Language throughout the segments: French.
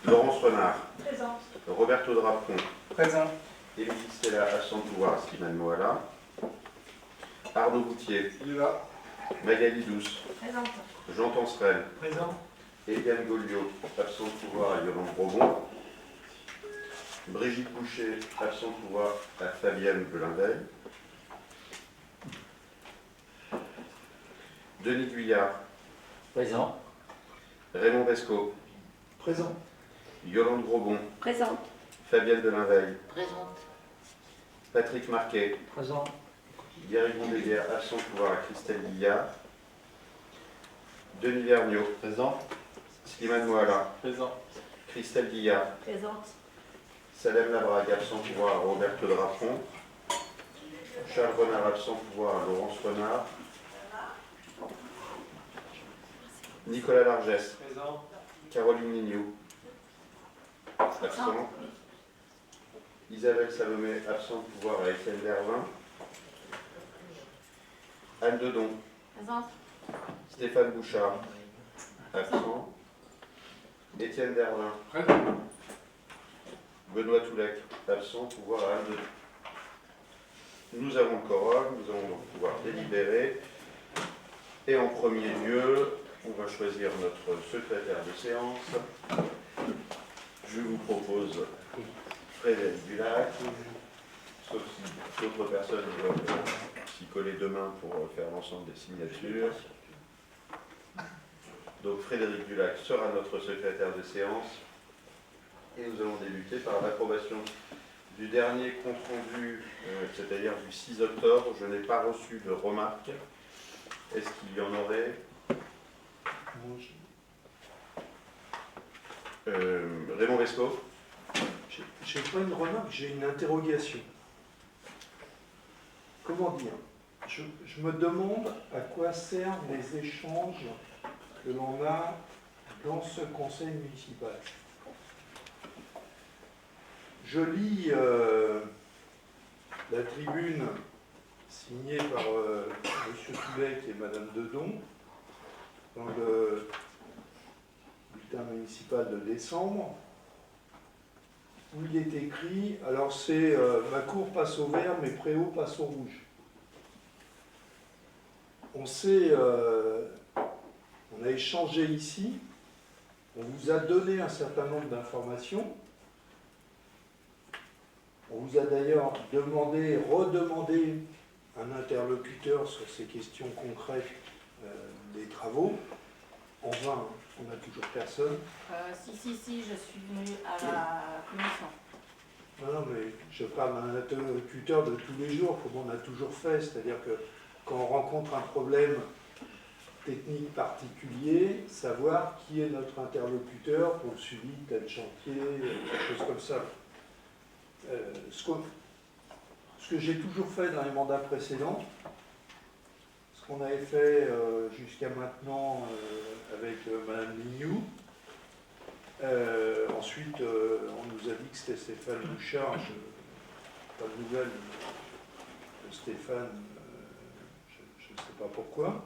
Laurence Renard. Présente. Roberto Drapon. Présent. Émilie Stella, absent de pouvoir. Slimane Moala. Arnaud Boutier. Il est là. Magali Douce. Présente. Jean Tancerel. Présent. Eliane Golliot, absent de pouvoir à Yolande Robon. Brigitte Boucher, absent de pouvoir à Fabienne Belinveil. Denis Guyard. Présent. Raymond Bescot. Présent. Yolande Robon. Présente. Fabienne Belinveil. Présente. Patrick Marquet. Présent. Gary Gondéguerre, absent de pouvoir à Christelle Guillard. Denis Vergniaud. Présent. Slimane Moala. Présent. Christelle Guillard. Présente. Salem Labrague, absent de pouvoir à Roberto Drapon. Charles Renard, absent de pouvoir à Laurence Renard. Nicolas Largès. Présent. Caroline Nignou. Absent. Isabelle Salomé, absent de pouvoir à Étienne Dervin. Anne Dedon. Présente. Stéphane Bouchard. Absent. Étienne Dervin. Présent. Benoît Toulec, absent, pouvoir à Anne Dedon. Nous avons le quorum, nous allons donc pouvoir délibérer. Et en premier lieu, on va choisir notre secrétaire de séance. Je vous propose Frédéric Dulac, sauf si d'autres personnes veulent s'y coller demain pour faire l'ensemble des signatures. Donc Frédéric Dulac sera notre secrétaire de séance. Et nous allons débuter par l'approbation du dernier compte-rendu, c'est-à-dire du 6 octobre. Je n'ai pas reçu de remarques. Est-ce qu'il y en aurait? Raymond Bescot. J'ai pas une remarque, j'ai une interrogation. Comment dire? Je me demande à quoi servent les échanges que l'on a dans ce conseil municipal. Je lis la tribune signée par M. Toulec et Mme Dedon dans le bulletin municipal de décembre, où il est écrit, alors c'est ma cour passe au vert, mes préaux passent au rouge. On sait, on a échangé ici, on vous a donné un certain nombre d'informations. On vous a d'ailleurs redemandé un interlocuteur sur ces questions concrètes des travaux. En vain, on n'a toujours personne. Si, je suis venue à la commission. Non, mais je parle d'un interlocuteur de tous les jours, comme on a toujours fait. C'est-à-dire que quand on rencontre un problème technique particulier, savoir qui est notre interlocuteur pour le suivi de tel chantier, quelque chose comme ça. Ce que j'ai toujours fait dans les mandats précédents, ce qu'on avait fait jusqu'à maintenant avec Mme Lignou, ensuite on nous a dit que c'était Stéphane Bouchard, pas de nouvelles de Stéphane, je ne sais pas pourquoi,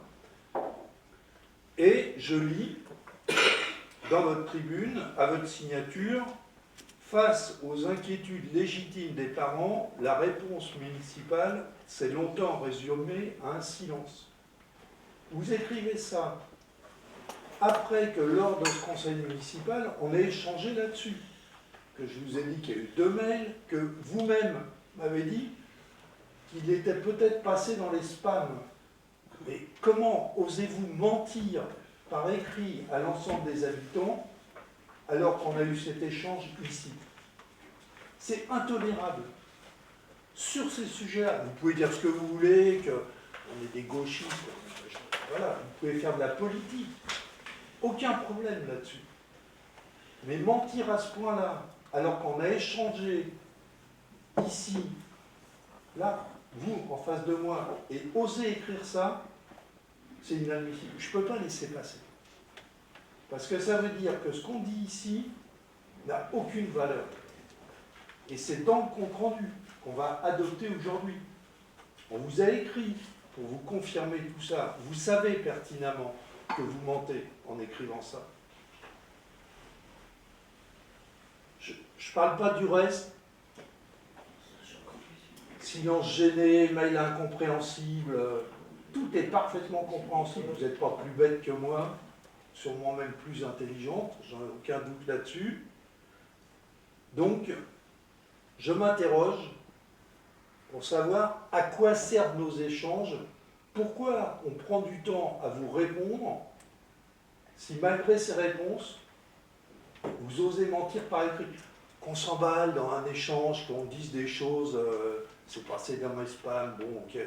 et je lis dans votre tribune, à votre signature, face aux inquiétudes légitimes des parents, la réponse municipale s'est longtemps résumée à un silence. Vous écrivez ça après que lors de ce conseil municipal, on ait échangé là-dessus. Que je vous ai dit qu'il y a eu 2 mails, que vous-même m'avez dit qu'il était peut-être passé dans les spams. Mais comment osez-vous mentir par écrit à l'ensemble des habitants alors qu'on a eu cet échange ici? C'est intolérable. Sur ces sujets-là, vous pouvez dire ce que vous voulez, qu'on est des gauchistes, voilà, vous pouvez faire de la politique. Aucun problème là-dessus. Mais mentir à ce point-là, alors qu'on a échangé ici, là, vous, en face de moi, et oser écrire ça, c'est inadmissible. Je ne peux pas laisser passer. Parce que ça veut dire que ce qu'on dit ici n'a aucune valeur. Et c'est dans le compte-rendu qu'on va adopter aujourd'hui. On vous a écrit pour vous confirmer tout ça. Vous savez pertinemment que vous mentez en écrivant ça. Je parle pas du reste. Silence gêné, mail incompréhensible, tout est parfaitement compréhensible. Vous n'êtes pas plus bête que moi, sûrement même plus intelligente, j'en ai aucun doute là-dessus. Donc, je m'interroge pour savoir à quoi servent nos échanges, pourquoi on prend du temps à vous répondre, si malgré ces réponses, vous osez mentir par écrit. Qu'on s'emballe dans un échange, qu'on dise des choses, c'est passé dans mes spams, bon, ok.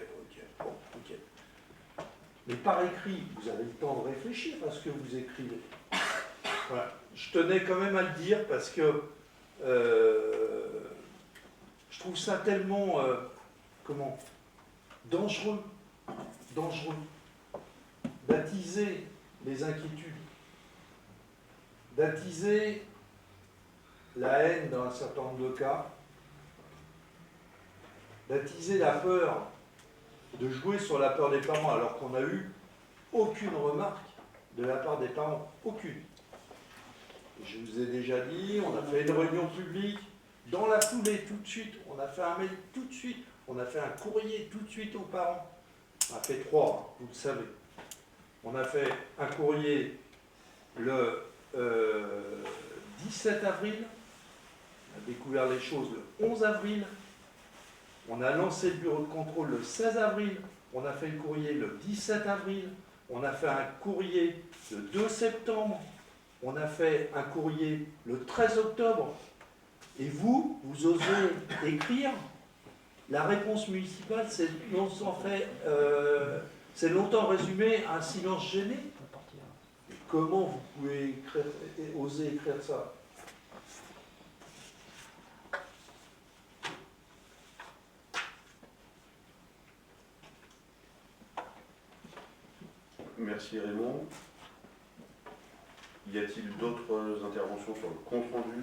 Mais par écrit, vous avez le temps de réfléchir à ce que vous écrivez. Voilà. Je tenais quand même à le dire parce que je trouve ça tellement, dangereux d'attiser les inquiétudes, d'attiser la haine dans un certain nombre de cas, d'attiser la peur, de jouer sur la peur des parents alors qu'on n'a eu aucune remarque de la part des parents, aucune. Et je vous ai déjà dit, on a fait une réunion publique, dans la foulée tout de suite, on a fait un mail tout de suite, on a fait un courrier tout de suite aux parents. On a fait 3, vous le savez. On a fait un courrier le 17 avril, on a découvert les choses le 11 avril, on a lancé le bureau de contrôle le 16 avril, on a fait le courrier le 17 avril, on a fait un courrier le 2 septembre, on a fait un courrier le 13 octobre, et vous osez écrire. La réponse municipale, c'est longtemps résumé à un silence gêné. Comment vous pouvez oser écrire ça? Merci Raymond. Y a-t-il d'autres interventions sur le compte rendu?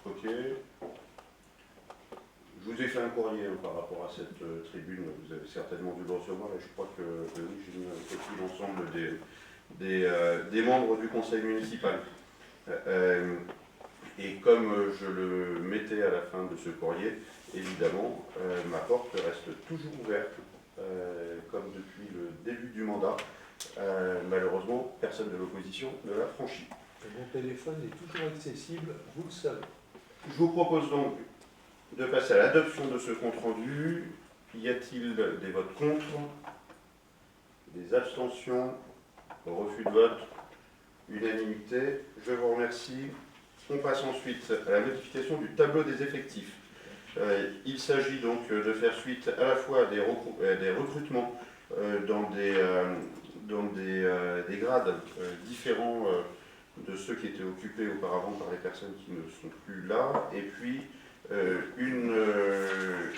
Ok. Je vous ai fait un courrier par rapport à cette tribune, vous avez certainement dû le recevoir et je crois que oui, j'ai mis un copie l'ensemble des membres du conseil municipal. Et comme je le mettais à la fin de ce courrier, évidemment, ma porte reste toujours ouverte, comme depuis le début du mandat. Malheureusement, personne de l'opposition ne l'a franchi. Mon téléphone est toujours accessible, vous le savez. Je vous propose donc de passer à l'adoption de ce compte-rendu. Y a-t-il des votes contre? Des abstentions? Refus de vote? Unanimité? Je vous remercie. On passe ensuite à la modification du tableau des effectifs. Il s'agit donc de faire suite à la fois à des recrutements dans des grades différents de ceux qui étaient occupés auparavant par les personnes qui ne sont plus là, et puis une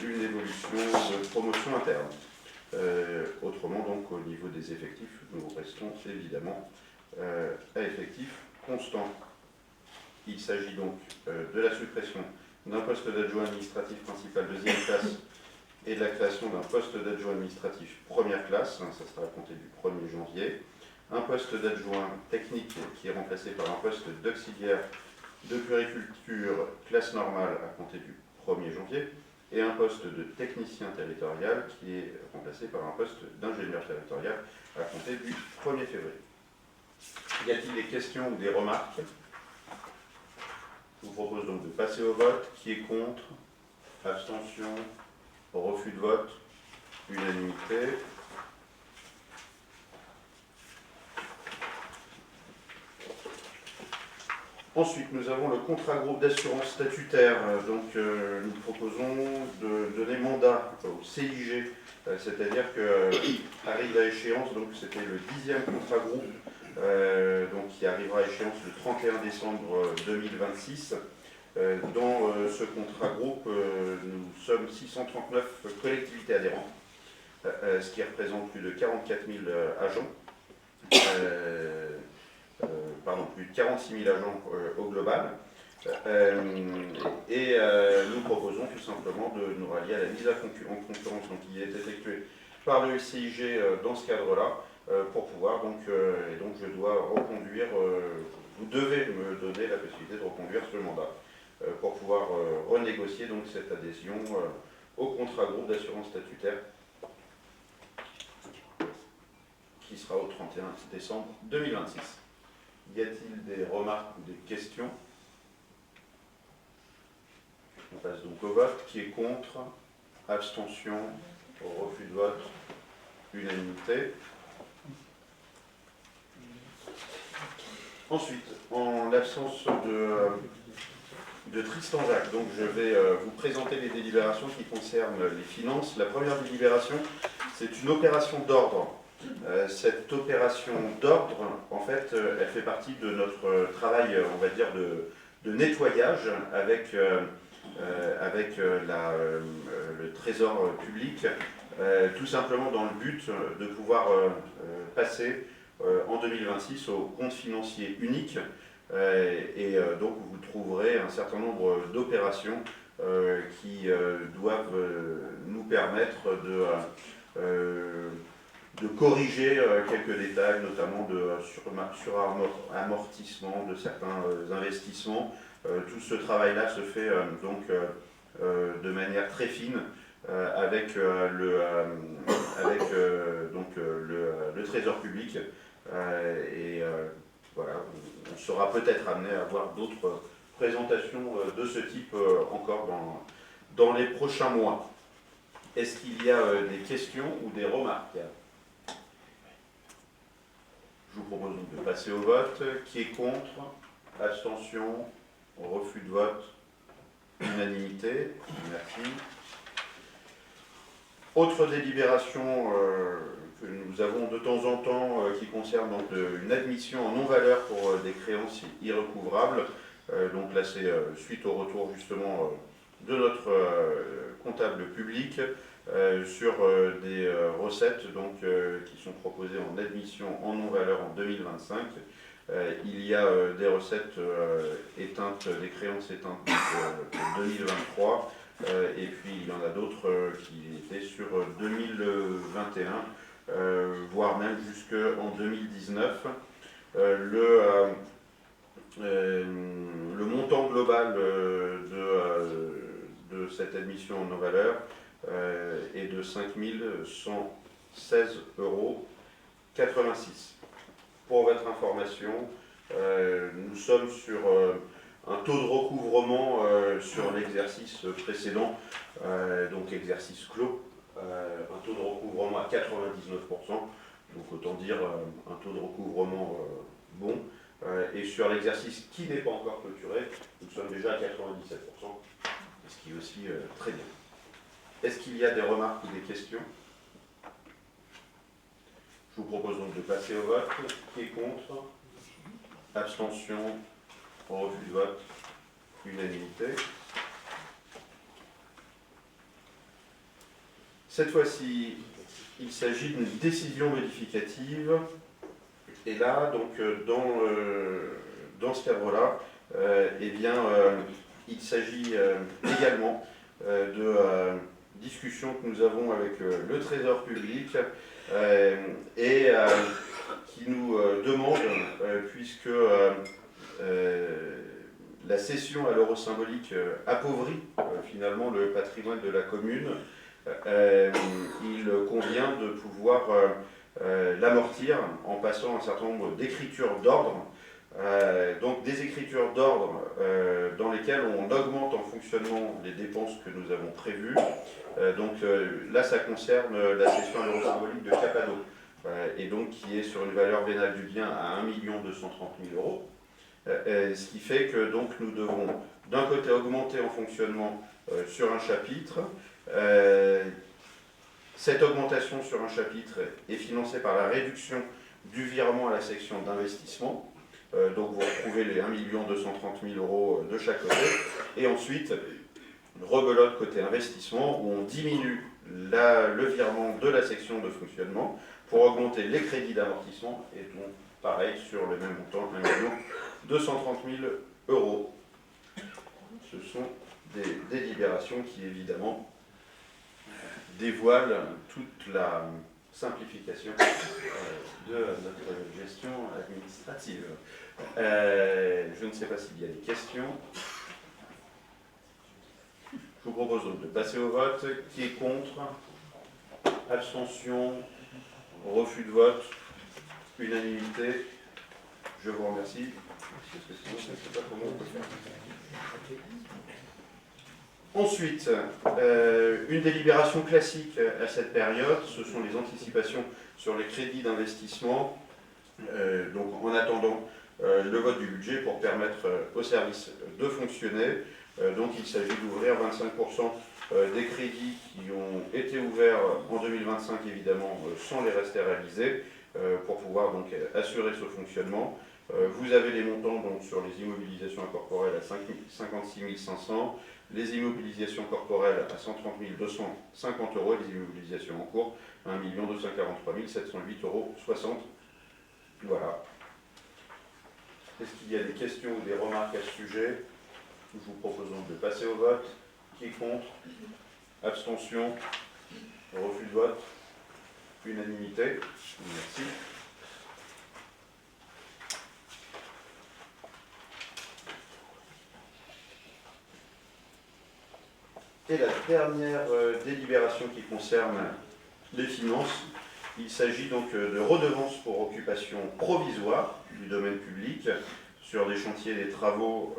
évolution de promotion interne. Autrement, donc, au niveau des effectifs, nous restons évidemment à effectifs constants. Il s'agit donc de la suppression d'un poste d'adjoint administratif principal deuxième classe et de la création d'un poste d'adjoint administratif première classe, ça sera à compter du 1er janvier. Un poste d'adjoint technique qui est remplacé par un poste d'auxiliaire de puériculture classe normale à compter du 1er janvier, et un poste de technicien territorial qui est remplacé par un poste d'ingénieur territorial à compter du 1er février. Y a-t-il des questions ou des remarques? Je vous propose donc de passer au vote. Qui est contre? Abstention? Refus de vote? Unanimité? Ensuite, nous avons le contrat groupe d'assurance statutaire. Donc, nous proposons de donner mandat au CIG, c'est-à-dire que arrive à échéance, donc c'était le 10e contrat groupe, donc qui arrivera à échéance le 31 décembre 2026. Dans ce contrat groupe, nous sommes 639 collectivités adhérentes, ce qui représente plus de 44 000 agents. Plus de 46 000 agents au global. Nous proposons tout simplement de nous rallier à la mise en concurrence qui est effectuée par le CIG dans ce cadre-là, pour pouvoir donc, et donc je dois reconduire, vous devez me donner la possibilité de reconduire ce mandat pour pouvoir renégocier donc cette adhésion au contrat groupe d'assurance statutaire qui sera au 31 décembre 2026. Y a-t-il des remarques ou des questions? On passe donc au vote. Qui est contre? Abstention? Refus de vote? Unanimité. Ensuite, en l'absence de Tristan Jacques, donc je vais vous présenter les délibérations qui concernent les finances. La première délibération, c'est une opération d'ordre. Cette opération d'ordre, en fait, elle fait partie de notre travail, on va dire, de nettoyage avec le Trésor public, tout simplement dans le but de pouvoir passer en 2026 au compte financier unique. Donc vous trouverez un certain nombre d'opérations qui doivent nous permettre de corriger quelques détails, notamment de suramortissement de certains investissements. Tout ce travail-là se fait donc de manière très fine avec le Trésor public. Voilà, on sera peut-être amené à avoir d'autres présentations de ce type encore dans les prochains mois. Est-ce qu'il y a des questions ou des remarques? Je vous propose donc de passer au vote. Qui est contre? Abstention? Refus de vote? Unanimité. Merci. Autre délibération que nous avons de temps en temps qui concerne donc une admission en non-valeur pour des créances irrecouvrables. Donc là c'est suite au retour justement de notre comptable public sur des recettes donc, qui sont proposées en admission en non-valeur en 2025. Il y a des recettes éteintes, des créances éteintes en 2023. Et puis il y en a d'autres qui étaient sur 2021, voire même jusqu'en 2019. Le montant global de cette admission en non-valeur est de 5 116,86 €. Pour votre information, nous sommes sur un taux de recouvrement sur l'exercice précédent, donc exercice clos, un taux de recouvrement à 99%, donc autant dire un taux de recouvrement bon. Et sur l'exercice qui n'est pas encore clôturé, nous sommes déjà à 97%, ce qui est aussi très bien. Est-ce qu'il y a des remarques ou des questions? Je vous propose donc de passer au vote. Qui est contre? Abstention? Refus de vote? Unanimité. Cette fois-ci, il s'agit d'une décision modificative. Et là, donc, dans ce cadre-là, il s'agit également de discussions que nous avons avec le Trésor public et qui nous demande, puisque la cession à l'euro symbolique appauvrit finalement le patrimoine de la commune, il convient de pouvoir l'amortir en passant un certain nombre d'écritures d'ordre, donc des écritures d'ordre dans lesquelles on augmente en fonctionnement les dépenses que nous avons prévues. Là ça concerne la cession à l'euro symbolique de Capado, et donc qui est sur une valeur vénale du bien à 1 230 000 €. Ce qui fait que donc nous devons d'un côté augmenter en fonctionnement sur un chapitre. Cette augmentation sur un chapitre est financée par la réduction du virement à la section d'investissement. Donc vous retrouvez les 1 230 000 € de chaque côté. Et ensuite, rebelote côté investissement, où on diminue le virement de la section de fonctionnement pour augmenter les crédits d'amortissement, et donc pareil sur le même montant, 1 230 000 €. Ce sont des délibérations qui évidemment dévoile toute la simplification de notre gestion administrative. Je ne sais pas s'il y a des questions. Je vous propose donc de passer au vote. Qui est contre? Abstention? Refus de vote? Unanimité? Je vous remercie. Parce que sinon, je ne sais pas comment on peut faire. Ensuite, une délibération classique à cette période, ce sont les anticipations sur les crédits d'investissement. Donc en attendant le vote du budget pour permettre aux services de fonctionner. Donc il s'agit d'ouvrir 25% des crédits qui ont été ouverts en 2025 évidemment sans les rester réalisés pour pouvoir donc assurer ce fonctionnement. Vous avez les montants donc, sur les immobilisations incorporelles à 56 500, les immobilisations corporelles à 130 250 euros et les immobilisations en cours 1 243 708,60 euros. Voilà. Est-ce qu'il y a des questions ou des remarques à ce sujet? Nous vous proposons de passer au vote. Qui est contre? Abstention? Refus de vote? Unanimité? Merci. Et la dernière délibération qui concerne les finances, il s'agit donc de redevances pour occupation provisoire du domaine public sur des chantiers des travaux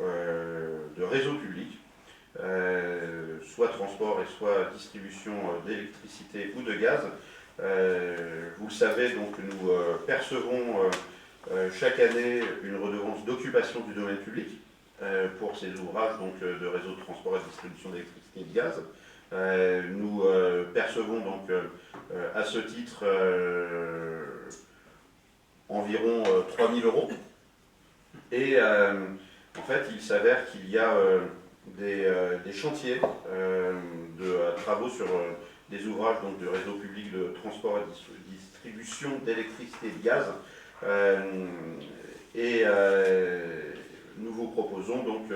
de réseau public, soit transport et soit distribution d'électricité ou de gaz. Vous le savez, donc nous percevons chaque année une redevance d'occupation du domaine public pour ces ouvrages donc, de réseau de transport et de distribution d'électricité et de gaz. Nous percevons donc à ce titre environ 3 000 euros. Et en fait, il s'avère qu'il y a des chantiers de travaux sur des ouvrages donc, de réseau public de transport et de distribution d'électricité et de gaz. Nous vous proposons donc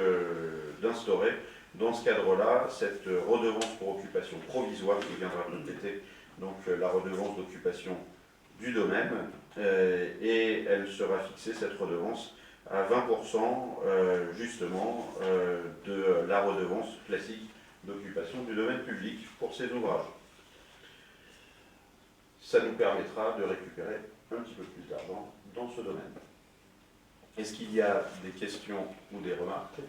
d'instaurer dans ce cadre-là cette redevance pour occupation provisoire qui viendra compléter donc la redevance d'occupation du domaine et elle sera fixée, cette redevance, à 20% justement de la redevance classique d'occupation du domaine public pour ces ouvrages. Ça nous permettra de récupérer un petit peu plus d'argent dans ce domaine. Est-ce qu'il y a des questions ou des remarques?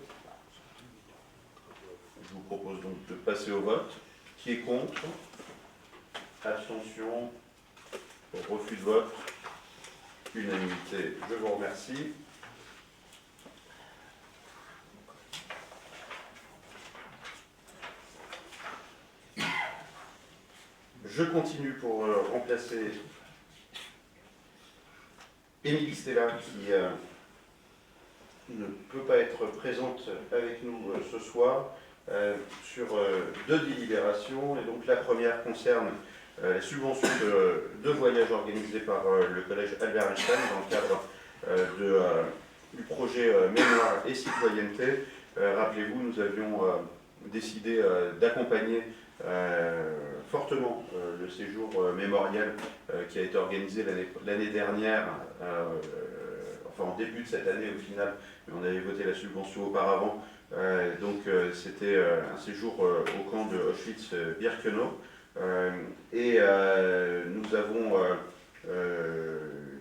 Je vous propose donc de passer au vote. Qui est contre? Abstention? Refus de vote? Unanimité. Je vous remercie. Je continue pour remplacer Émilie Stella qui ne peut pas être présente avec nous ce soir sur deux délibérations. Et donc la première concerne la subvention de voyage organisée par le collège Albert Einstein dans le cadre du projet Mémoire et Citoyenneté. Rappelez-vous, nous avions décidé d'accompagner fortement le séjour mémorial qui a été organisé l'année dernière, enfin en début de cette année au final, mais on avait voté la subvention auparavant. Donc c'était un séjour au camp de Auschwitz-Birkenau. Et nous avons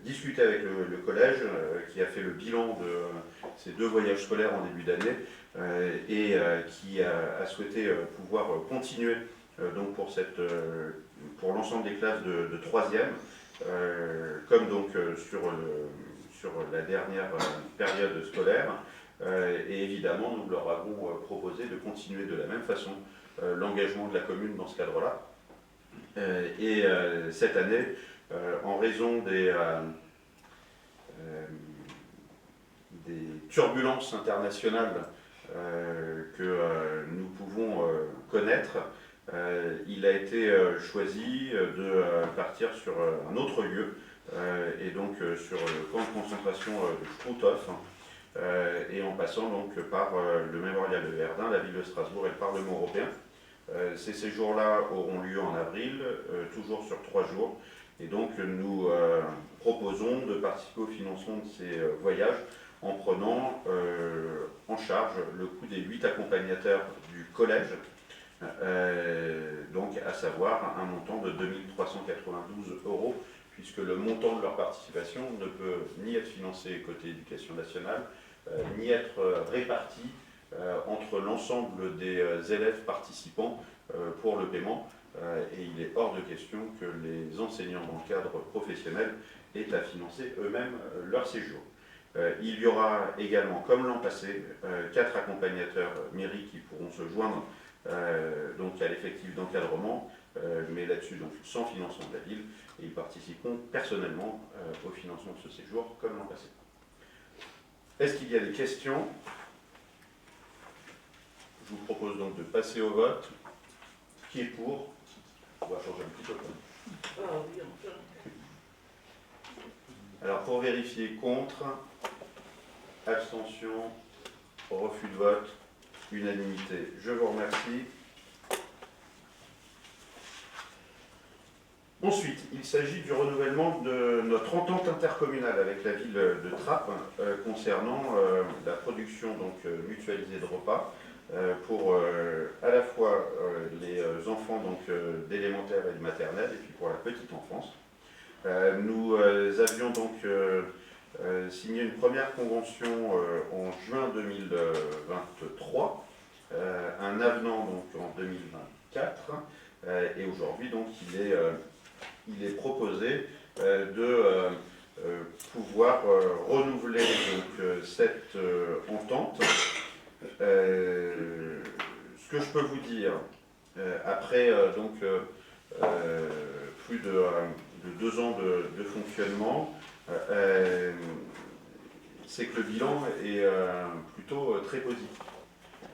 discuté avec le collège qui a fait le bilan de ces deux voyages scolaires en début d'année et qui a souhaité pouvoir continuer donc pour l'ensemble des classes de 3e, comme donc sur la dernière période scolaire. Et évidemment, nous leur avons proposé de continuer de la même façon l'engagement de la commune dans ce cadre-là. Et cette année, en raison des turbulences internationales que nous pouvons connaître, il a été choisi de partir sur un autre lieu, et donc sur le camp de concentration de Struthof, et en passant donc par le mémorial de Verdun, la ville de Strasbourg et le Parlement européen. Ces séjours-là auront lieu en avril, toujours sur 3 jours. Et donc nous proposons de participer au financement de ces voyages en prenant en charge le coût des 8 accompagnateurs du collège, donc à savoir un montant de 2 392 €, puisque le montant de leur participation ne peut ni être financé côté éducation nationale, ni être réparti entre l'ensemble des élèves participants pour le paiement. Et il est hors de question que les enseignants dans le cadre professionnel aient à financer eux-mêmes leur séjour. Il y aura également, comme l'an passé, 4 accompagnateurs mairie qui pourront se joindre donc à l'effectif d'encadrement, mais là-dessus donc sans financement de la ville, et ils participeront personnellement au financement de ce séjour comme l'an passé. Est-ce qu'il y a des questions? Je vous propose donc de passer au vote. Qui est pour? On va changer un petit peu. Alors pour vérifier, contre, abstention, refus de vote, unanimité. Je vous remercie. Ensuite, il s'agit du renouvellement de notre entente intercommunale avec la ville de Trappes concernant la production donc, mutualisée de repas pour à la fois les enfants d'élémentaire et de maternelle et puis pour la petite enfance. Nous avions donc signé une première convention en juin 2023, un avenant donc en 2024 et aujourd'hui donc il est proposé de pouvoir renouveler donc, cette entente. Ce que je peux vous dire, après plus de 2 ans de fonctionnement, c'est que le bilan est plutôt très positif.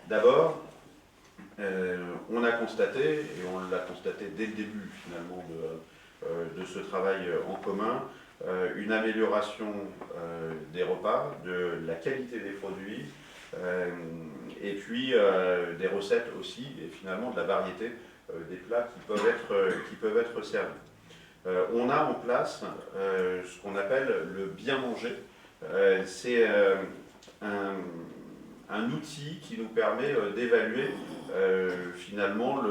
D'abord, on a constaté, et on l'a constaté dès le début finalement de ce travail en commun, une amélioration des repas, de la qualité des produits, et puis des recettes aussi, et finalement de la variété des plats qui peuvent être servis. On a en place ce qu'on appelle le bien manger. C'est un outil qui nous permet d'évaluer finalement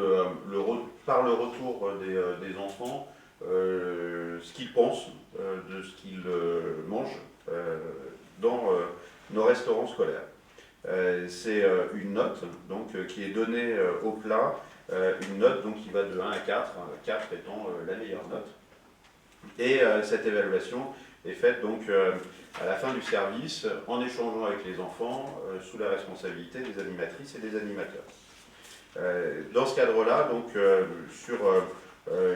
par le retour des enfants ce qu'ils pensent de ce qu'ils mangent dans nos restaurants scolaires. C'est une note donc, qui est donnée au plat, une note donc, qui va de 1 à 4, 4 étant la meilleure note. Et cette évaluation est faite donc à la fin du service en échangeant avec les enfants sous la responsabilité des animatrices et des animateurs. Dans ce cadre-là, donc sur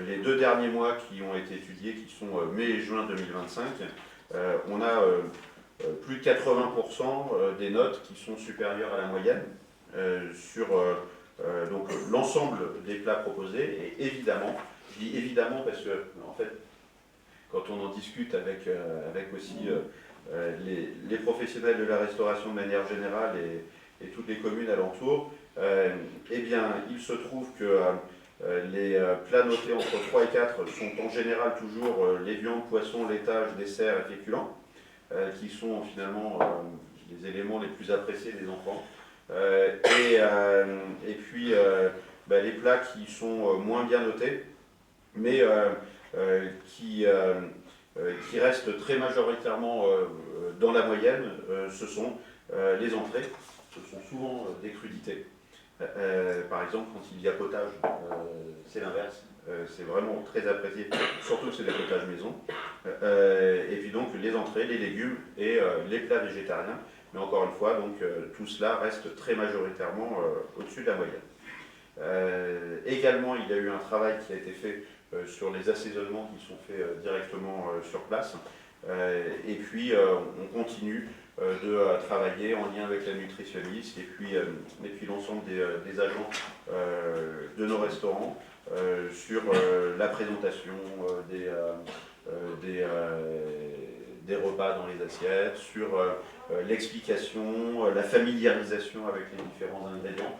les 2 derniers mois qui ont été étudiés, qui sont mai et juin 2025, on a plus de 80% des notes qui sont supérieures à la moyenne sur donc l'ensemble des plats proposés. Et évidemment, je dis évidemment parce que en fait, quand on en discute avec aussi les professionnels de la restauration de manière générale et toutes les communes alentours, eh bien, il se trouve que les plats notés entre 3 et 4 sont en général toujours les viandes, poissons, laitages, desserts et féculents, qui sont finalement les éléments les plus appréciés des enfants. Et puis les plats qui sont moins bien notés, mais qui restent très majoritairement dans la moyenne, ce sont les entrées. Ce sont souvent des crudités. Par exemple, quand il y a potage, c'est l'inverse. C'est vraiment très apprécié, surtout que c'est des potages maison. Et puis donc les entrées, les légumes et les plats végétariens. Mais encore une fois, donc, tout cela reste très majoritairement au-dessus de la moyenne. Également, il y a eu un travail qui a été fait sur les assaisonnements qui sont faits directement sur place. Et puis, on continue de travailler en lien avec la nutritionniste et puis l'ensemble des agents de nos restaurants sur la présentation des repas dans les assiettes, sur l'explication, la familiarisation avec les différents ingrédients,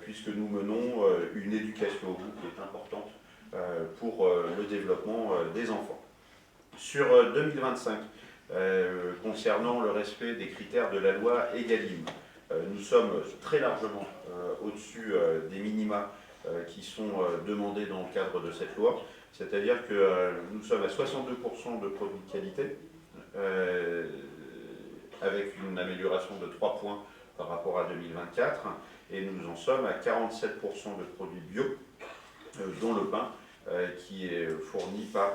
puisque nous menons une éducation au goût qui est importante pour le développement des enfants. Sur 2025, concernant le respect des critères de la loi Egalim, nous sommes très largement au-dessus des minima qui sont demandés dans le cadre de cette loi, c'est-à-dire que nous sommes à 62% de produits de qualité, avec une amélioration de 3 points par rapport à 2024, et nous en sommes à 47% de produits bio, dont le pain qui est fourni par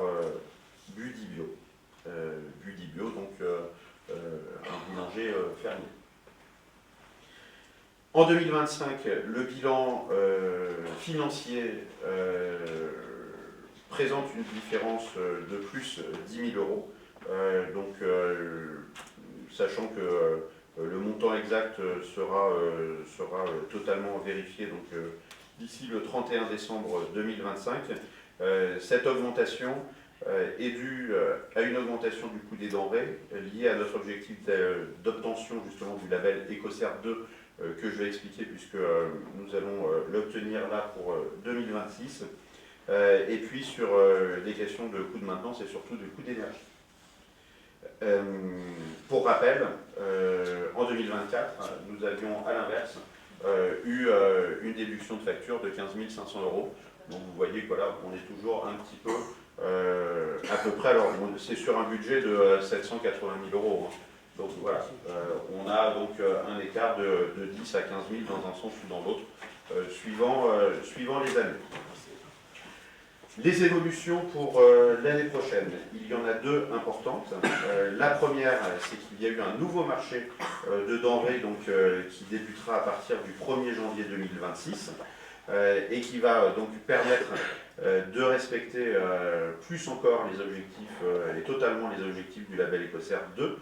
Budibio. Budibio, donc un boulanger fermier. En 2025, le bilan financier présente une différence de plus 10 000 euros. Sachant que le montant exact sera totalement vérifié d'ici le 31 décembre 2025. Cette augmentation est due à une augmentation du coût des denrées liée à notre objectif d'obtention justement du label Ecocert 2 que je vais expliquer puisque nous allons l'obtenir là pour 2026. Et puis sur des questions de coût de maintenance et surtout de coût d'énergie. Pour rappel, en 2024, nous avions à l'inverse eu une déduction de facture de 15 500 euros. Donc vous voyez que voilà, on est toujours un petit peu à peu près, alors c'est sur un budget de 780 000 euros. Hein. Donc voilà, on a donc un écart de 10 à 15 000 dans un sens ou dans l'autre, suivant les années. Les évolutions pour l'année prochaine, il y en a deux importantes. La première, c'est qu'il y a eu un nouveau marché de denrées qui débutera à partir du 1er janvier 2026 et qui va donc permettre de respecter plus encore les objectifs et totalement les objectifs du label Ecocert 2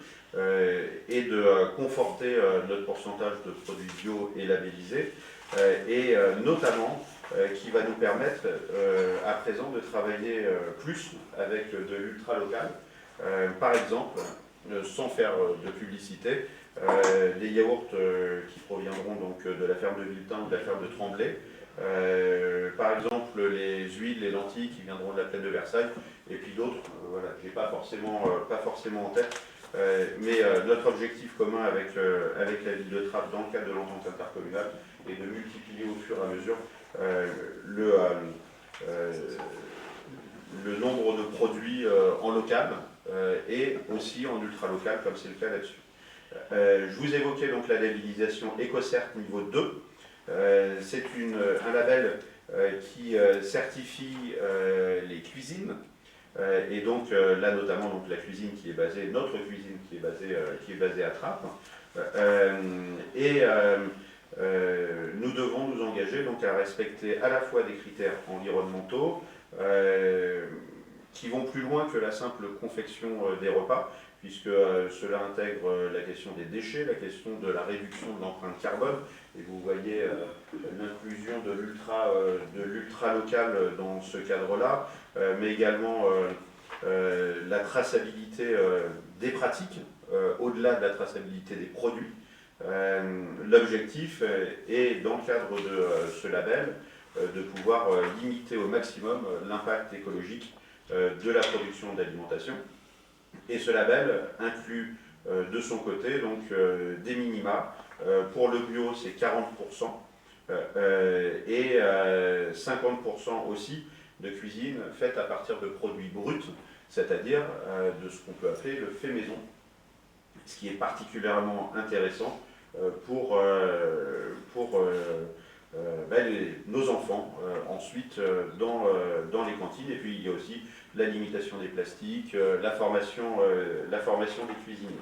et de conforter notre pourcentage de produits bio et labellisés et notamment qui va nous permettre à présent de travailler plus avec de l'ultra local. Par exemple, sans faire de publicité, des yaourts qui proviendront donc de la ferme de Villetin ou de la ferme de Tremblay. Par exemple, les huiles, les lentilles qui viendront de la plaine de Versailles, et puis d'autres, voilà, j'ai pas forcément en tête. Mais notre objectif commun avec la ville de Trappes dans le cadre de l'entente intercommunale est de multiplier au fur et à mesure le nombre de produits en local et aussi en ultra local comme c'est le cas là-dessus. Je vous évoquais donc la labellisation Ecocert niveau 2. C'est un label qui certifie les cuisines. Et donc là notamment donc, la cuisine qui est basée, notre cuisine qui est basée à Trappes. Nous devons nous engager donc à respecter à la fois des critères environnementaux qui vont plus loin que la simple confection des repas, puisque cela intègre la question des déchets, la question de la réduction de l'empreinte carbone, et vous voyez l'inclusion de l'ultra local dans ce cadre-là, mais également la traçabilité des pratiques, au-delà de la traçabilité des produits. L'objectif est, dans le cadre de ce label, de pouvoir limiter au maximum l'impact écologique de la production d'alimentation. Et ce label inclut de son côté donc, des minima. Pour le bio, c'est 40% et 50% aussi de cuisine faite à partir de produits bruts, c'est-à-dire de ce qu'on peut appeler le fait maison, ce qui est particulièrement intéressant pour nos enfants ensuite dans les cantines. Et puis il y a aussi la limitation des plastiques, la formation des cuisiniers.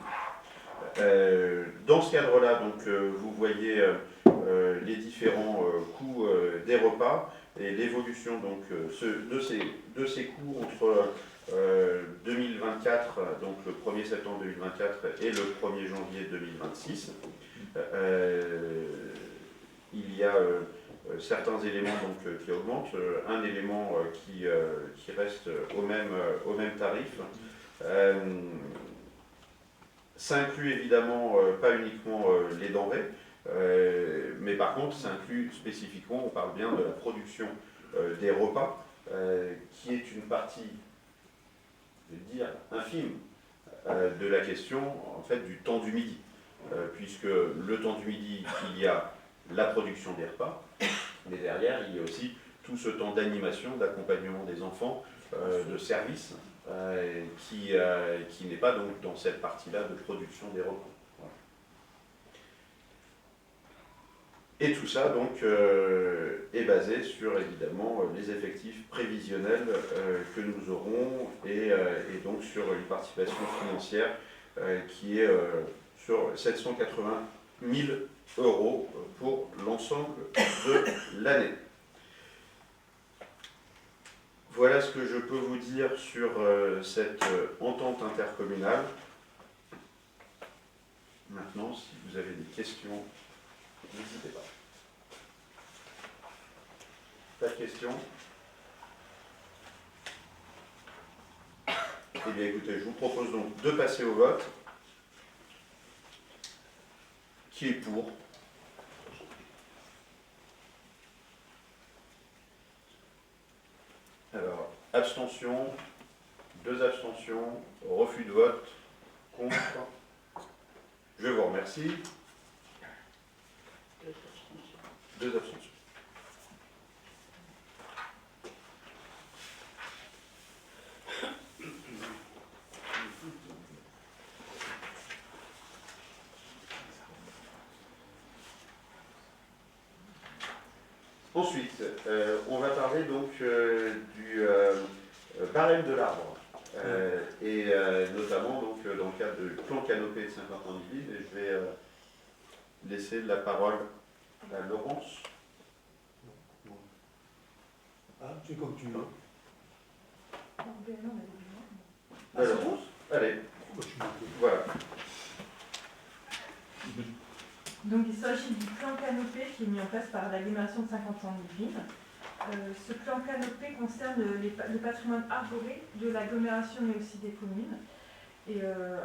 Dans ce cadre-là, donc, vous voyez les différents coûts des repas et l'évolution donc, de ces coûts entre 2024, donc le 1er septembre 2024 et le 1er janvier 2026. Il y a certains éléments donc, qui augmentent, un élément qui reste au même tarif. Ça inclut évidemment pas uniquement les denrées, Mais par contre, ça inclut spécifiquement, on parle bien de la production des repas, qui est une partie, je vais dire, infime de la question en fait, du temps du midi. Puisque le temps du midi, il y a la production des repas, mais derrière, il y a aussi tout ce temps d'animation, d'accompagnement des enfants, de service, qui n'est pas donc dans cette partie-là de production des repas. Voilà. Et tout ça donc est basé sur évidemment les effectifs prévisionnels que nous aurons et donc sur une participation financière qui est sur 780 000 € pour l'ensemble de l'année. Voilà ce que je peux vous dire sur cette entente intercommunale. Maintenant, si vous avez des questions, n'hésitez pas. Pas de questions? Eh bien écoutez, je vous propose donc de passer au vote. Qui est pour? Alors, abstention, 2 abstentions, refus de vote, contre. Je vous remercie. 2 abstentions. Ensuite, on va parler donc du barème de l'arbre, et notamment donc, dans le cadre du plan canopé de Saint-Quentin-du-Vide, et je vais laisser la parole à Laurence. Ah, c'est comme tu veux. Laurence, allez, voilà. Donc il s'agit du plan canopé qui est mis en place par l'agglomération de Saint-Quentin-du-Vide. Ce plan canopé concerne le patrimoine arboré de l'agglomération mais aussi des communes. Et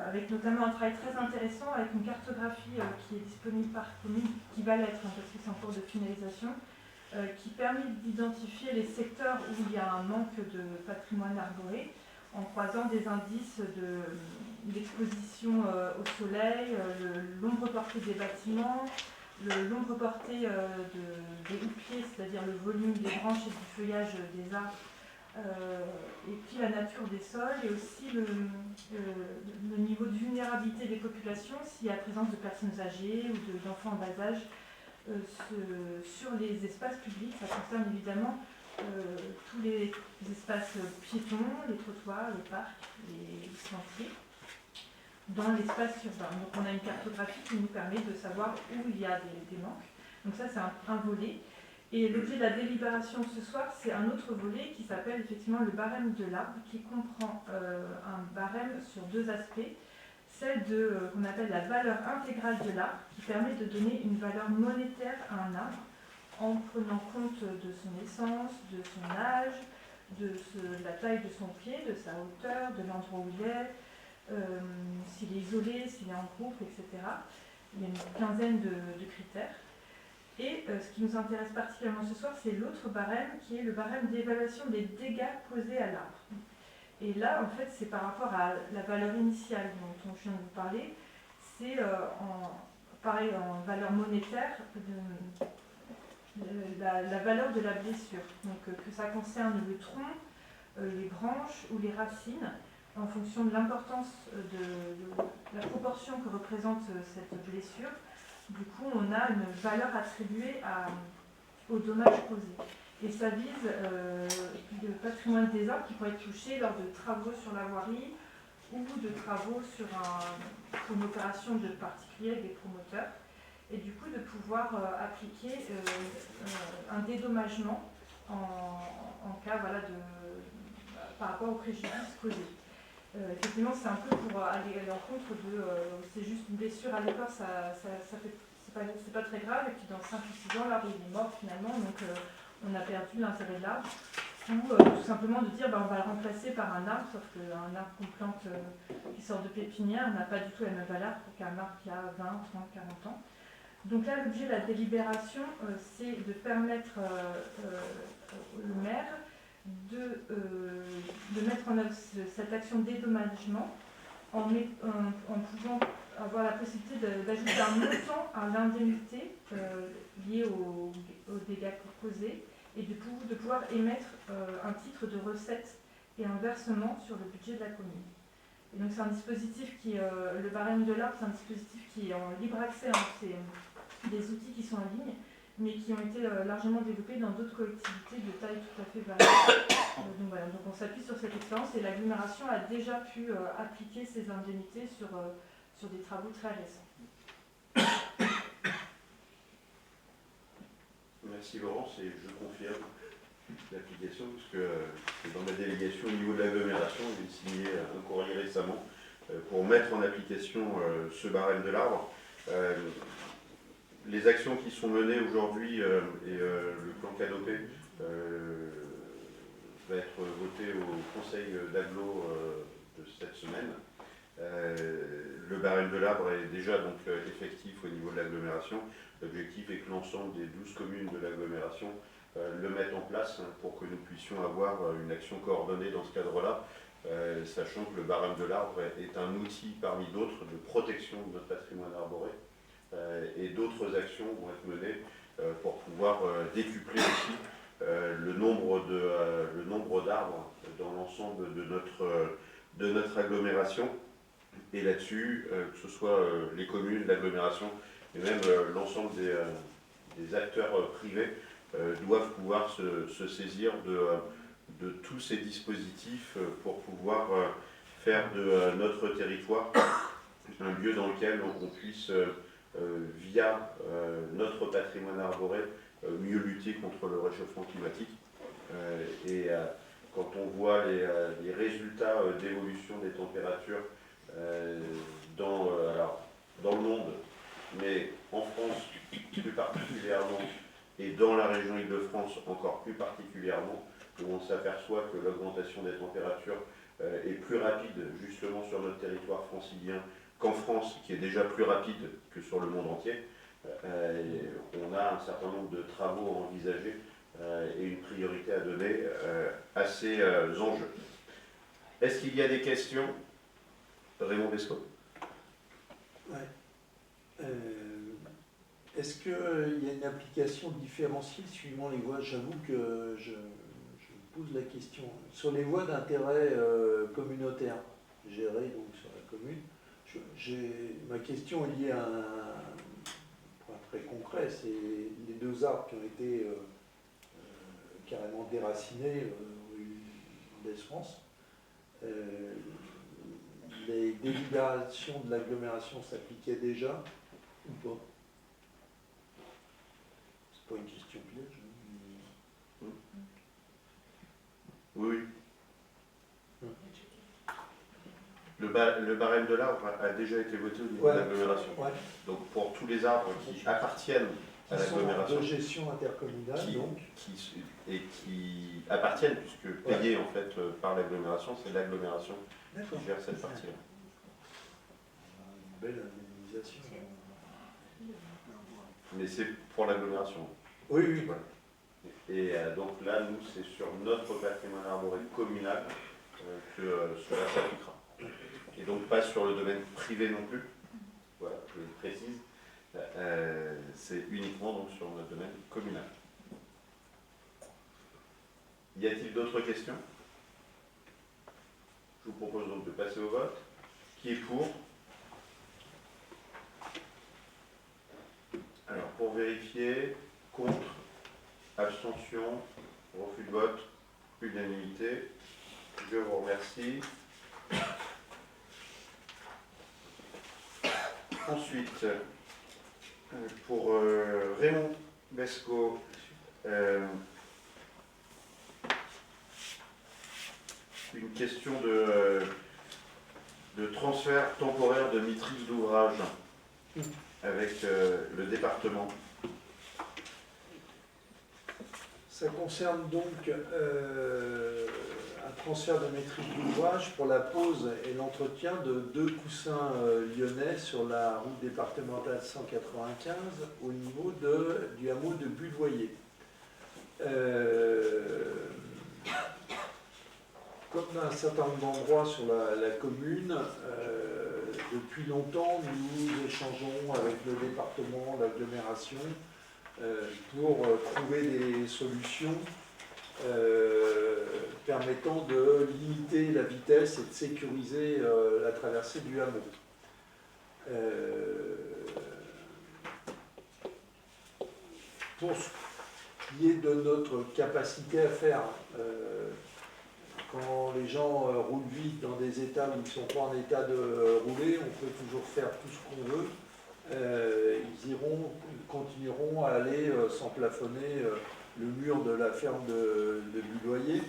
avec notamment un travail très intéressant avec une cartographie qui est disponible par commune, qui va l'être parce que c'est en cours de finalisation, qui permet d'identifier les secteurs où il y a un manque de patrimoine arboré en croisant des indices d'exposition au soleil, l'ombre portée des bâtiments, l'ombre portée des houppiers, c'est-à-dire le volume des branches et du feuillage des arbres, et puis la nature des sols, et aussi le niveau de vulnérabilité des populations s'il y a présence de personnes âgées ou d'enfants en bas âge sur les espaces publics. Ça concerne évidemment tous les espaces piétons, les trottoirs, les parcs, les sentiers, dans l'espace urbain. Donc on a une cartographie qui nous permet de savoir où il y a des manques. Donc ça c'est un volet. Et l'objet de la délibération ce soir, c'est un autre volet qui s'appelle effectivement le barème de l'arbre, qui comprend un barème sur 2 aspects. Celle qu'on appelle la valeur intégrale de l'arbre, qui permet de donner une valeur monétaire à un arbre, en prenant compte de son essence, de son âge, de la taille de son pied, de sa hauteur, de l'endroit où il est, s'il est isolé, s'il est en groupe, etc. Il y a une quinzaine de critères. Et ce qui nous intéresse particulièrement ce soir, c'est l'autre barème, qui est le barème d'évaluation des dégâts causés à l'arbre. Et là, en fait, c'est par rapport à la valeur initiale dont je viens de vous parler, c'est pareil en valeur monétaire, la valeur de la blessure. Donc que ça concerne le tronc, les branches ou les racines, en fonction de l'importance de la proportion que représente cette blessure. Du coup, on a une valeur attribuée aux dommages causés. Et ça vise le patrimoine des arbres qui pourrait être touché lors de travaux sur la voirie ou de travaux sur une opération de particulier avec des promoteurs. Et du coup, de pouvoir appliquer un dédommagement en cas par rapport au préjudice causé. Effectivement, c'est un peu pour aller à l'encontre de c'est juste une blessure à l'écorce, c'est pas très grave, et puis dans 5 ou 6 ans, l'arbre il est mort finalement, donc on a perdu l'intérêt de l'arbre. Ou tout simplement de dire on va le remplacer par un arbre, sauf qu'un arbre qu'on plante qui sort de pépinière n'a pas du tout la même valeur qu'un arbre qui a 20, 30, 40 ans. Donc là, l'objet de la délibération, c'est de permettre au maire de mettre en œuvre cette action de dédommagement en pouvant avoir la possibilité d'ajouter un montant à l'indemnité liée aux dégâts causés et de pouvoir émettre un titre de recette et un versement sur le budget de la commune. Et donc c'est un dispositif le barème de l'arbre, c'est un dispositif qui est en libre accès, hein, c'est des outils qui sont en ligne, mais qui ont été largement développés dans d'autres collectivités de taille tout à fait variée. Donc voilà, donc on s'appuie sur cette expérience et l'agglomération a déjà pu appliquer ces indemnités sur des travaux très récents. Merci Laurence, et je confirme l'application, puisque dans ma délégation au niveau de l'agglomération, j'ai signé un courrier récemment pour mettre en application ce barème de l'arbre. Les actions qui sont menées aujourd'hui et le plan Canopé va être voté au conseil d'agglo de cette semaine. Le barème de l'arbre est déjà donc effectif au niveau de l'agglomération. L'objectif est que l'ensemble des 12 communes de l'agglomération le mettent en place pour que nous puissions avoir une action coordonnée dans ce cadre-là, sachant que le barème de l'arbre est un outil parmi d'autres de protection de notre patrimoine arboré. Et d'autres actions vont être menées pour pouvoir décupler aussi le nombre d'arbres dans l'ensemble de notre agglomération. Et là-dessus, que ce soit les communes, l'agglomération, et même l'ensemble des acteurs privés doivent pouvoir se saisir de tous ces dispositifs pour pouvoir faire de notre territoire un lieu dans lequel on puisse via notre patrimoine arboré, mieux lutter contre le réchauffement climatique. Quand on voit les résultats d'évolution des températures dans le monde, mais en France plus particulièrement, et dans la région Île-de-France encore plus particulièrement, où on s'aperçoit que l'augmentation des températures est plus rapide justement sur notre territoire francilien qu'en France, qui est déjà plus rapide que sur le monde entier. On a un certain nombre de travaux à envisager et une priorité à donner à ces enjeux. Est-ce qu'il y a des questions? Raymond Bescot. Ouais. Est-ce qu'il y a une application différenciée suivant les voies? J'avoue que je me pose la question. Sur les voies d'intérêt communautaire gérées donc sur la commune, ma question est liée à un point très concret, c'est les 2 arbres qui ont été carrément déracinés rue d'Esfrance. Les délibérations de l'agglomération s'appliquaient déjà ou pas? C'est pas une question piège. Oui. Le barème de l'arbre a déjà été voté au niveau de l'agglomération. Ouais. Donc pour tous les arbres qui appartiennent à l'agglomération, de gestion intercommunale, qui appartiennent, puisque payés en fait par l'agglomération, c'est l'agglomération qui gère cette partie-là. Une belle indemnisation. Mais c'est pour l'agglomération. Oui, oui. Voilà. Et donc là, nous, c'est sur notre patrimoine arboré communal que cela s'appliquera. Et donc pas sur le domaine privé non plus. Voilà, je le précise. C'est uniquement donc sur notre domaine communal. Y a-t-il d'autres questions? Je vous propose donc de passer au vote. Qui est pour? Alors, pour vérifier, contre, abstention, refus de vote, unanimité. Je vous remercie. Ensuite, pour Raymond Bescot, une question de transfert temporaire de maîtrise d'ouvrage avec le département. Ça concerne donc un transfert de maîtrise d'ouvrage pour la pose et l'entretien de 2 coussins lyonnais sur la route départementale 195 au niveau du hameau de Buloyer. Comme dans un certain nombre d'endroits sur la commune, depuis longtemps, nous échangeons avec le département, l'agglomération, pour trouver des solutions permettant de limiter la vitesse et de sécuriser la traversée du hameau. Pour ce qui est de notre capacité à faire, quand les gens roulent vite dans des états où ils ne sont pas en état de rouler, on peut toujours faire tout ce qu'on veut. Ils continueront à aller sans plafonner le mur de la ferme de Buloyer.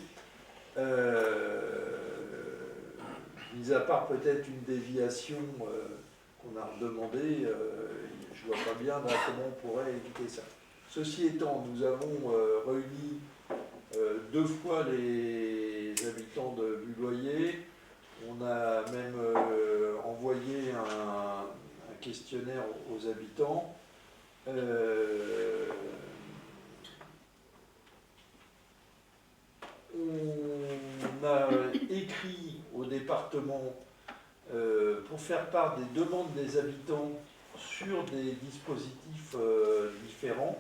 Mis à part peut-être une déviation qu'on a redemandée, je ne vois pas bien comment on pourrait éviter ça. Ceci étant, nous avons réuni 2 fois les habitants de Buloyer. On a même envoyé un questionnaire aux habitants. On a écrit au département pour faire part des demandes des habitants sur des dispositifs différents,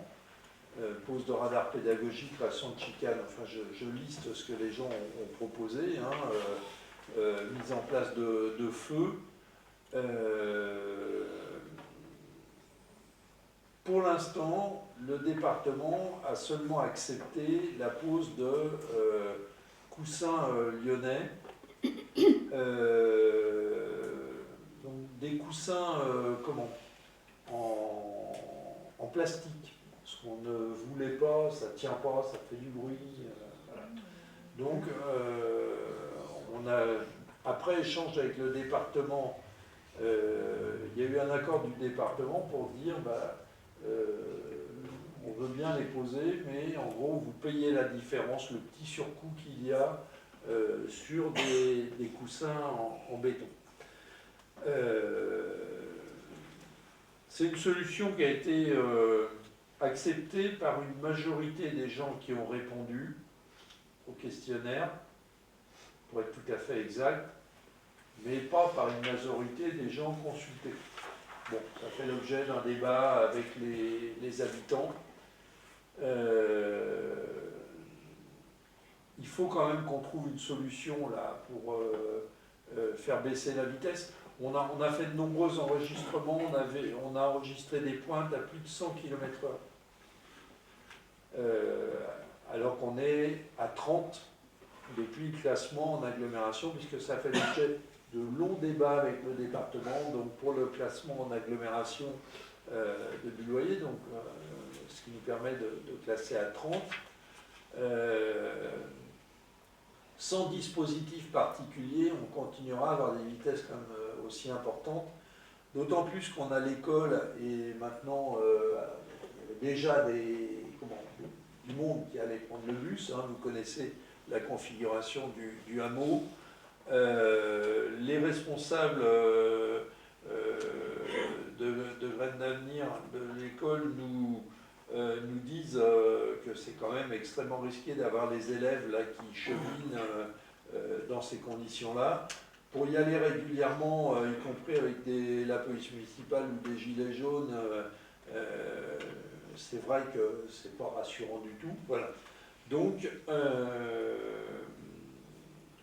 pose de radar pédagogique, création de chicane, enfin je liste ce que les gens ont proposé, mise en place de feux. Pour l'instant, le département a seulement accepté la pose de coussins lyonnais, donc des coussins en plastique, ce qu'on ne voulait pas, ça ne tient pas, ça fait du bruit. Voilà. Donc, on a, après échange avec le département, il y a eu un accord du département pour dire on veut bien les poser, mais en gros, vous payez la différence, le petit surcoût qu'il y a sur des coussins en béton. C'est une solution qui a été acceptée par une majorité des gens qui ont répondu au questionnaire, pour être tout à fait exact, mais pas par une majorité des gens consultés. Bon, ça fait l'objet d'un débat avec les habitants. Il faut quand même qu'on trouve une solution là pour faire baisser la vitesse. On a fait de nombreux enregistrements, on a enregistré des pointes à plus de 100 km/h. Alors qu'on est à 30 depuis le classement en agglomération, puisque ça fait l'objet de longs débats avec le département, donc pour le classement en agglomération de Buloyer, donc, ce qui nous permet de classer à 30. Sans dispositif particulier, on continuera à avoir des vitesses quand même aussi importantes, d'autant plus qu'on a l'école et maintenant il y avait déjà du monde qui allait prendre le bus, vous connaissez la configuration du hameau. Les responsables de Graines d'Avenir de l'école nous disent que c'est quand même extrêmement risqué d'avoir les élèves là qui cheminent dans ces conditions-là. Pour y aller régulièrement, y compris avec la police municipale ou des gilets jaunes, c'est vrai que c'est pas rassurant du tout. Voilà. Donc,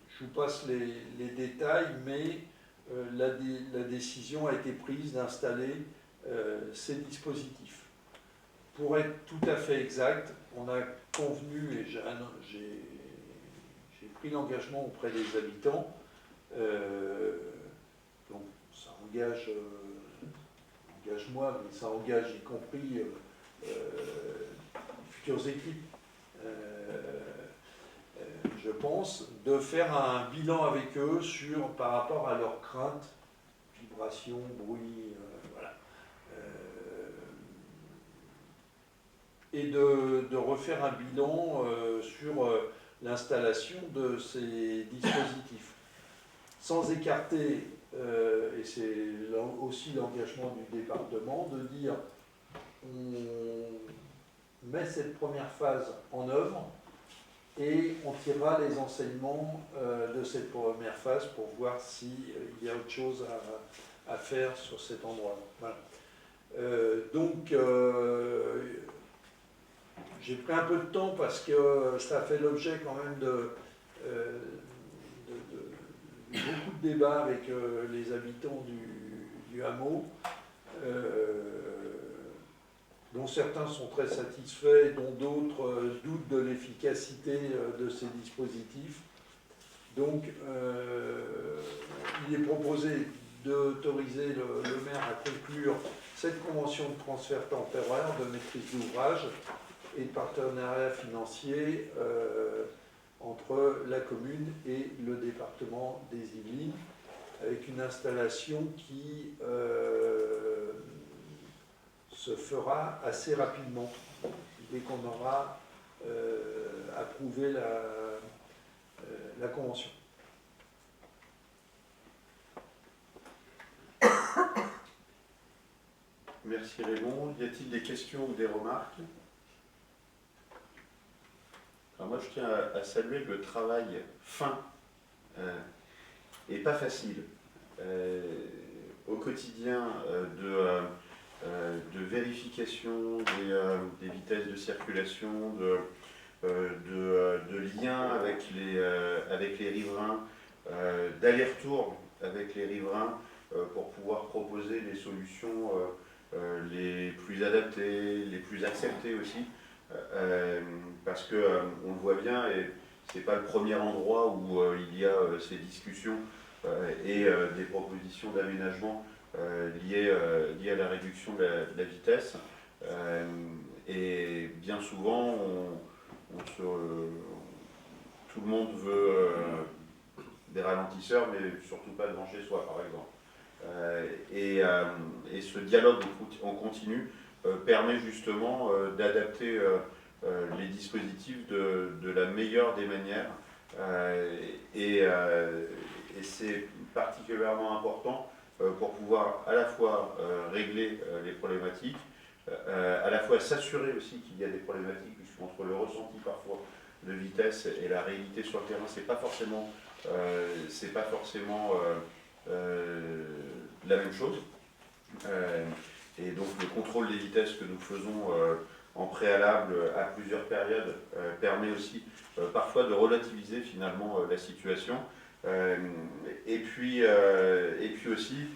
je vous passe les détails, mais la décision a été prise d'installer ces dispositifs. Pour être tout à fait exact, on a convenu, et j'ai pris l'engagement auprès des habitants, donc ça engage moi, mais ça engage y compris futures équipes, je pense, de faire un bilan avec eux par rapport à leurs craintes, vibrations, bruit, voilà. Et de refaire un bilan sur l'installation de ces dispositifs. Sans écarter, et c'est aussi l'engagement du département, de dire on met cette première phase en œuvre et on tirera les enseignements de cette première phase pour voir s'il y a autre chose à faire sur cet endroit. Voilà. J'ai pris un peu de temps parce que ça a fait l'objet quand même de beaucoup de débats avec les habitants du hameau, dont certains sont très satisfaits, dont d'autres doutent de l'efficacité de ces dispositifs. Donc, il est proposé d'autoriser le maire à conclure cette convention de transfert temporaire de maîtrise d'ouvrage et de partenariat financier entre la commune et le département des Yvelines, avec une installation qui se fera assez rapidement, dès qu'on aura approuvé la convention. Merci Raymond. Y a-t-il des questions ou des remarques? Alors moi je tiens à saluer le travail fin et pas facile au quotidien de vérification des vitesses de circulation, de lien avec les riverains, d'aller-retour avec les riverains pour pouvoir proposer les solutions les plus adaptées, les plus acceptées aussi, parce que on le voit bien, et c'est pas le premier endroit où il y a ces discussions et des propositions d'aménagement liées à la réduction de la vitesse. Et bien souvent, tout le monde veut des ralentisseurs, mais surtout pas devant chez soi, par exemple. Et ce dialogue en continu permet justement d'adapter les dispositifs de la meilleure des manières. Et c'est particulièrement important pour pouvoir à la fois régler les problématiques, à la fois s'assurer aussi qu'il y a des problématiques, puisqu'entre le ressenti parfois de vitesse et la réalité sur le terrain, c'est pas forcément la même chose. Et donc le contrôle des vitesses que nous faisons en préalable à plusieurs périodes permet aussi parfois de relativiser finalement la situation. Et puis aussi,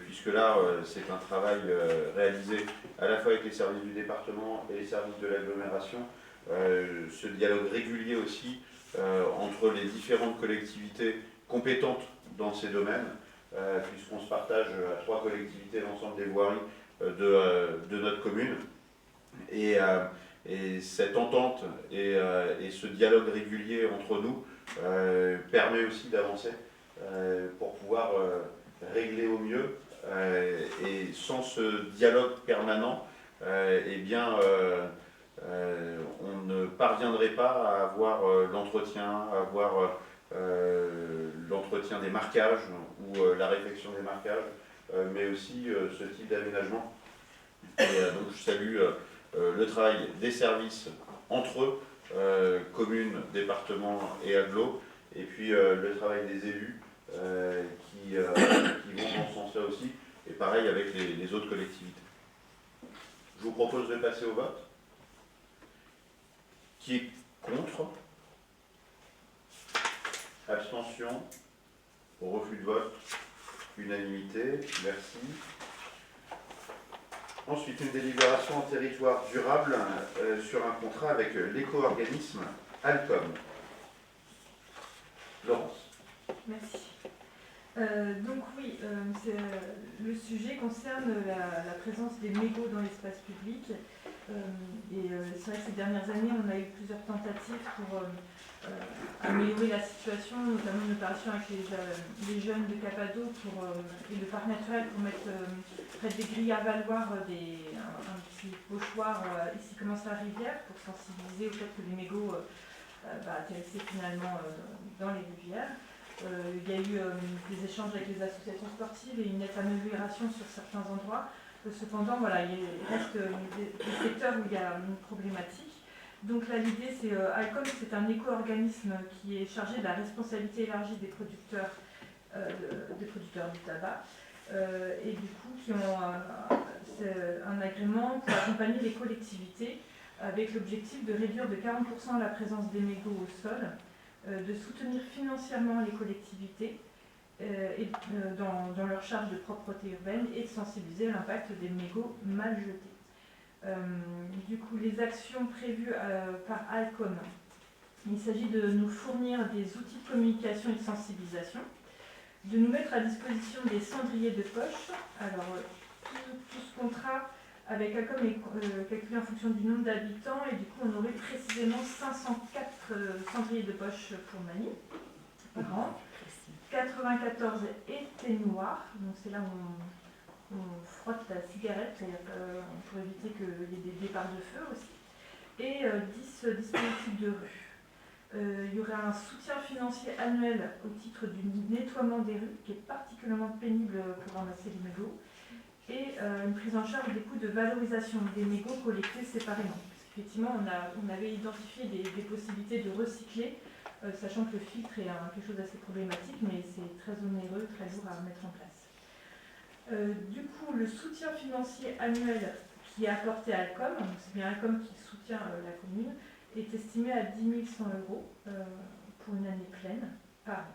puisque là c'est un travail réalisé à la fois avec les services du département et les services de l'agglomération, ce dialogue régulier aussi entre les différentes collectivités compétentes dans ces domaines, puisqu'on se partage à 3 collectivités l'ensemble des voiries de notre commune. Et cette entente et ce dialogue régulier entre nous permet aussi d'avancer pour pouvoir régler au mieux. Et sans ce dialogue permanent, eh bien, on ne parviendrait pas à avoir l'entretien, à avoir l'entretien des marquages ou la réflexion des marquages, mais aussi ce type d'aménagement. Et donc je salue le travail des services entre eux, communes, départements et agglo, et puis le travail des élus qui vont dans ce sens-là aussi, et pareil avec les autres collectivités. Je vous propose de passer au vote. Qui est contre? Abstention? Refus de vote? Unanimité? Merci. Ensuite, une délibération en territoire durable sur un contrat avec l'éco-organisme Alcom. Laurence. Merci. Donc oui, le sujet concerne la présence des mégots dans l'espace public. C'est vrai que ces dernières années, on a eu plusieurs tentatives pour améliorer la situation, notamment une opération avec les jeunes de Capado et le parc naturel pour mettre des grilles à valoir, un petit pochoir ici comme ça à la rivière, pour sensibiliser au fait que les mégots atterrissaient finalement dans les rivières. Il y a eu des échanges avec les associations sportives et une nette amélioration sur certains endroits. Cependant, voilà, il reste des secteurs où il y a une problématique. Donc là, l'idée, c'est Alcom, c'est un éco-organisme qui est chargé de la responsabilité élargie des producteurs du tabac, et du coup qui ont un agrément pour accompagner les collectivités avec l'objectif de réduire de 40% la présence des mégots au sol, de soutenir financièrement les collectivités dans leur charge de propreté urbaine et de sensibiliser à l'impact des mégots mal jetés. Du coup, les actions prévues par Alcom, il s'agit de nous fournir des outils de communication et de sensibilisation, de nous mettre à disposition des cendriers de poche. Alors, tout ce contrat avec Alcom est calculé en fonction du nombre d'habitants et du coup, on aurait précisément 504 cendriers de poche pour Manille par an. 94 étaient noirs, donc c'est là où on frotte la cigarette pour éviter qu'il y ait des départs de feu aussi, et 10 dispositifs de rue. Il y aurait un soutien financier annuel au titre du nettoiement des rues, qui est particulièrement pénible pour ramasser les mégots, et une prise en charge des coûts de valorisation des mégots collectés séparément. Parce qu'effectivement, on avait identifié des possibilités de recycler, sachant que le filtre est quelque chose d'assez problématique, mais c'est très onéreux, très lourd à mettre en place. Du coup, le soutien financier annuel qui est apporté à Alcom, donc c'est bien Alcom qui soutient la commune, est estimé à 10 100 € pour une année pleine par an.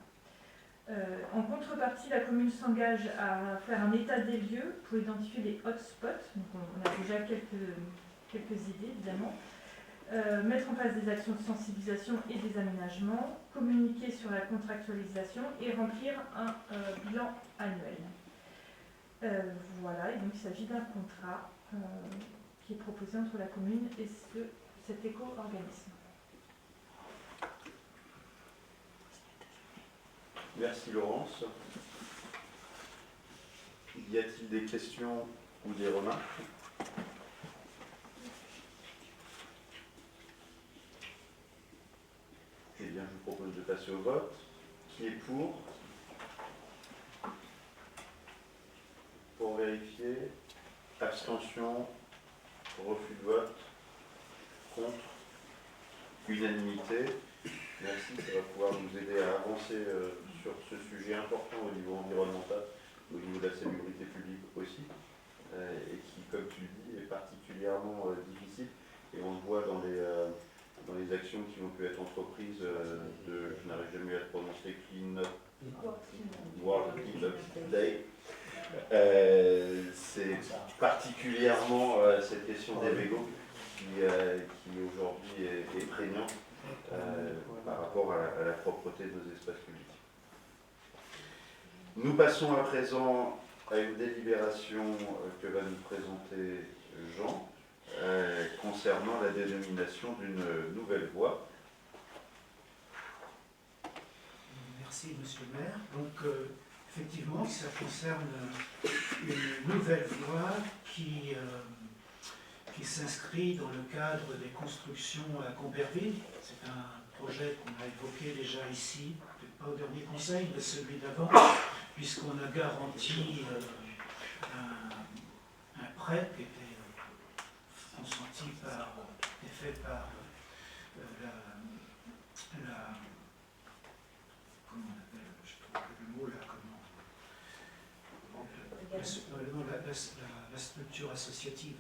En contrepartie, la commune s'engage à faire un état des lieux pour identifier les hotspots, donc on a déjà quelques idées évidemment, mettre en place des actions de sensibilisation et des aménagements, communiquer sur la contractualisation et remplir un bilan annuel. Voilà, et donc il s'agit d'un contrat qui est proposé entre la commune et cet éco-organisme. Merci Laurence. Y a-t-il des questions ou des remarques? Eh bien, je vous propose de passer au vote. Qui est pour? Pour vérifier. Abstention. Refus de vote. Contre. Unanimité. Merci, ça va pouvoir nous aider à avancer sur ce sujet important au niveau environnemental, au niveau de la salubrité publique aussi, et qui, comme tu le dis, est particulièrement difficile. Et on le voit dans les actions qui ont pu être entreprises je n'arrive jamais à le prononcer, Clean Up World Clean Up Day. C'est particulièrement cette question des mégots qui aujourd'hui est prégnante par rapport à la propreté de nos espaces publics. Nous passons à présent à une délibération que va nous présenter Jean concernant la dénomination d'une nouvelle voie. Merci Monsieur le maire. Donc effectivement, ça concerne une nouvelle voie qui s'inscrit dans le cadre des constructions à Comberville. C'est un projet qu'on a évoqué déjà ici, peut-être pas au dernier conseil, mais celui d'avant, puisqu'on a garanti un prêt qui était consenti fait par comment on appelle, je trouve le mot là, la structure associative,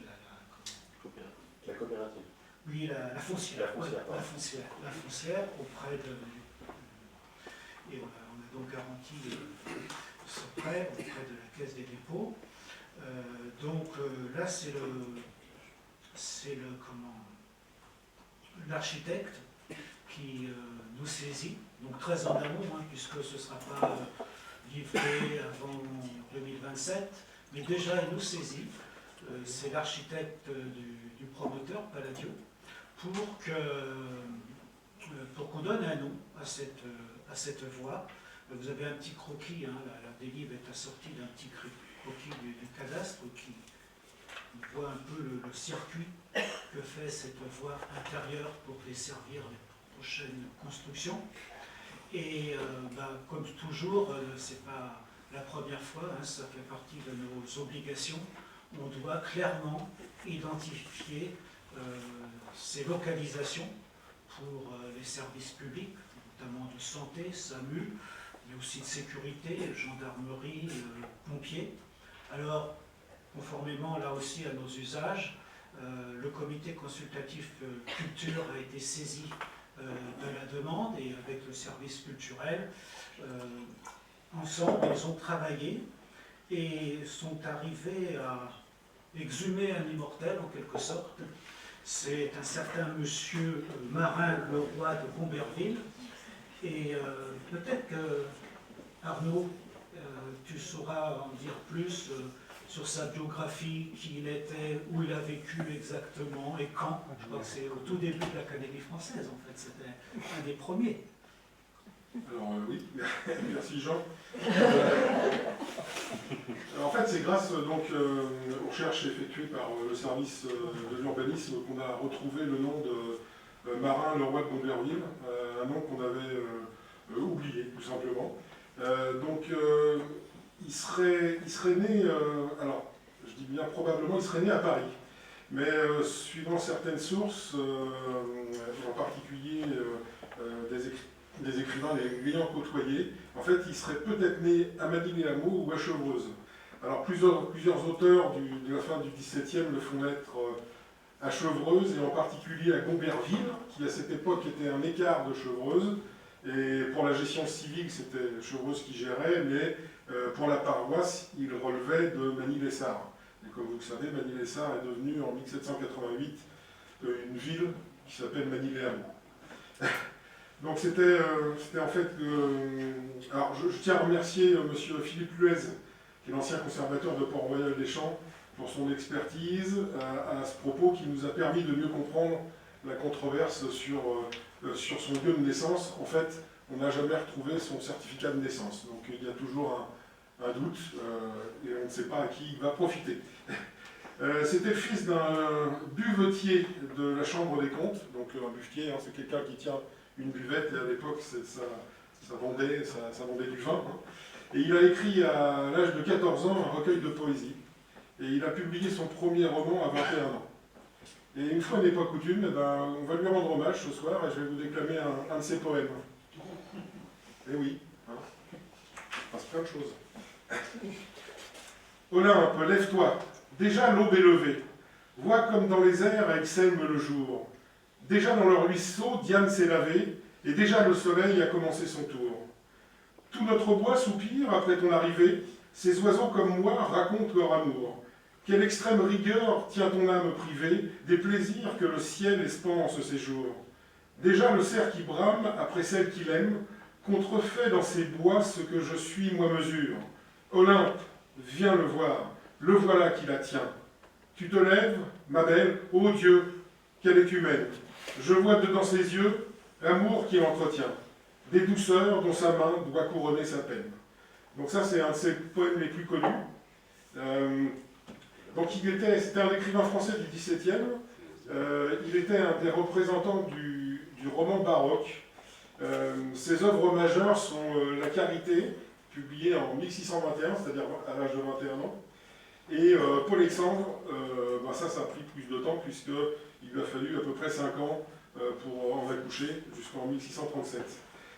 la coopérative. Oui, la foncière. La foncière auprès de... Et on a donc garanti ce prêt auprès de la Caisse des dépôts. Là, c'est l'architecte qui nous saisit, donc très en amont, puisque ce ne sera pas livré avant 2027, mais déjà il nous saisit. C'est l'architecte du promoteur, Palladio, pour qu'on donne un nom à cette voie. Vous avez un petit croquis, la délivre est assortie d'un petit croquis du cadastre qui voit un peu le circuit que fait cette voie intérieure pour desservir les prochaine construction. Et comme toujours, ce n'est pas la première fois, hein, ça fait partie de nos obligations. On doit clairement identifier ces localisations pour les services publics, notamment de santé, SAMU, mais aussi de sécurité, gendarmerie, pompiers. Alors, conformément là aussi à nos usages, le comité consultatif culture a été saisi de la demande et avec le service culturel, ensemble, ils ont travaillé et sont arrivés à exhumer un immortel en quelque sorte. C'est un certain monsieur Marin Leroy de Gomberville. Et peut-être que, Arnaud, tu sauras en dire plus sur sa biographie, qui il était, où il a vécu exactement et quand. Je crois que c'est au tout début de l'Académie française, en fait, c'était un des premiers. Alors oui, merci Jean. En fait, c'est grâce donc, aux recherches effectuées par le service de l'urbanisme qu'on a retrouvé le nom de Marin Leroy de Gomberville, un nom qu'on avait oublié tout simplement. Donc il serait né, alors je dis bien probablement, il serait né à Paris. Mais suivant certaines sources, en particulier des écrivains l'ayant côtoyé, en fait, il serait peut-être né à Manille-les-Hameaux ou à Chevreuse. Alors, plusieurs auteurs de la fin du XVIIe le font naître à Chevreuse, et en particulier à Gomberville, qui à cette époque était un écart de Chevreuse. Et pour la gestion civique, c'était Chevreuse qui gérait, mais pour la paroisse, il relevait de Manille-les-Sarres. Et comme vous le savez, Manille-les-Sarres est devenue en 1788 une ville qui s'appelle Manille-les-Hameaux. Donc c'était en fait... alors je tiens à remercier M. Philippe Luez, qui est l'ancien conservateur de Port-Royal-des-Champs, pour son expertise à ce propos, qui nous a permis de mieux comprendre la controverse sur son lieu de naissance. En fait, on n'a jamais retrouvé son certificat de naissance. Donc il y a toujours un doute, et on ne sait pas à qui il va profiter. C'était le fils d'un buvetier de la Chambre des comptes. Donc un buvetier, hein, c'est quelqu'un qui tient une buvette, et à l'époque ça vendait du vin. Hein. Et il a écrit à l'âge de 14 ans un recueil de poésie. Et il a publié son premier roman à 21 ans. Et une fois n'est pas coutume, on va lui rendre hommage ce soir, et je vais vous déclamer un de ses poèmes. Et oui, hein, il passe plein de choses. Olympe, lève-toi, déjà l'aube est levée. Vois comme dans les airs exsème le jour. Déjà dans le ruisseau, Diane s'est lavée, et déjà le soleil a commencé son tour. Tout notre bois soupire après ton arrivée, ces oiseaux comme moi racontent leur amour. Quelle extrême rigueur tient ton âme privée des plaisirs que le ciel espand en ce séjour. Déjà le cerf qui brame après celle qu'il aime, contrefait dans ses bois ce que je suis moi mesure. Olympe, viens le voir, le voilà qui la tient. Tu te lèves, ma belle, ô Dieu, quelle est humaine. Je vois dedans ses yeux l'amour qui l'entretient, des douceurs dont sa main doit couronner sa peine. Donc ça, c'est un de ses poèmes les plus connus. Donc c'était un écrivain français du XVIIe. Il était un des représentants du roman baroque. Ses œuvres majeures sont La Charité, publiée en 1621, c'est-à-dire à l'âge de 21 ans. Et Paul Alexandre, ça a pris plus de temps, puisqu'il lui a fallu à peu près 5 ans pour en accoucher, jusqu'en 1637.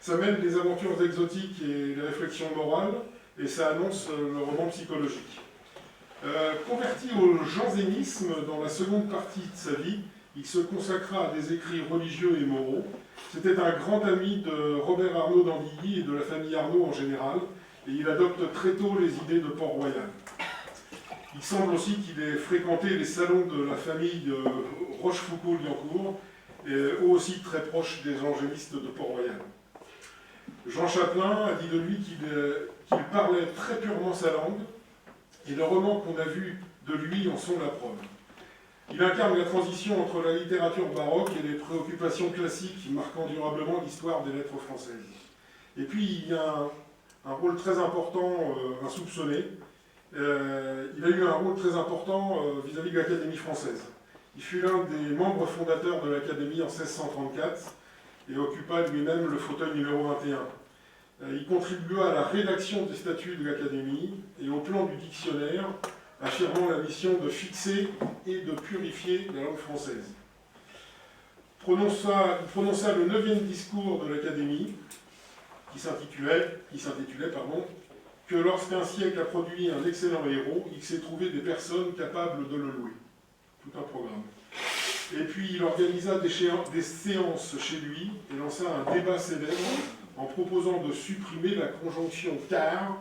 Ça mêle des aventures exotiques et des réflexions morales, et ça annonce le roman psychologique. Converti au jansénisme dans la seconde partie de sa vie, il se consacra à des écrits religieux et moraux. C'était un grand ami de Robert Arnauld d'Andilly et de la famille Arnauld en général, et il adopte très tôt les idées de Port-Royal. Il semble aussi qu'il ait fréquenté les salons de la famille Rochefoucauld-Liancourt, eux aussi très proches des angélistes de Port-Royal. Jean Chapelain a dit de lui qu'il parlait très purement sa langue, et les romans qu'on a vus de lui en sont la preuve. Il incarne la transition entre la littérature baroque et les préoccupations classiques marquant durablement l'histoire des lettres françaises. Et puis il y a un rôle très important, insoupçonné. Il a eu un rôle très important vis-à-vis de l'Académie française. Il fut l'un des membres fondateurs de l'Académie en 1634, et occupa lui-même le fauteuil numéro 21. Il contribua à la rédaction des statuts de l'Académie et au plan du dictionnaire, affirmant la mission de fixer et de purifier la langue française. Il prononça le 9e discours de l'Académie, qui s'intitulait que lorsqu'un siècle a produit un excellent héros, il s'est trouvé des personnes capables de le louer. Tout un programme. Et puis il organisa des séances chez lui et lança un débat sévère en proposant de supprimer la conjonction car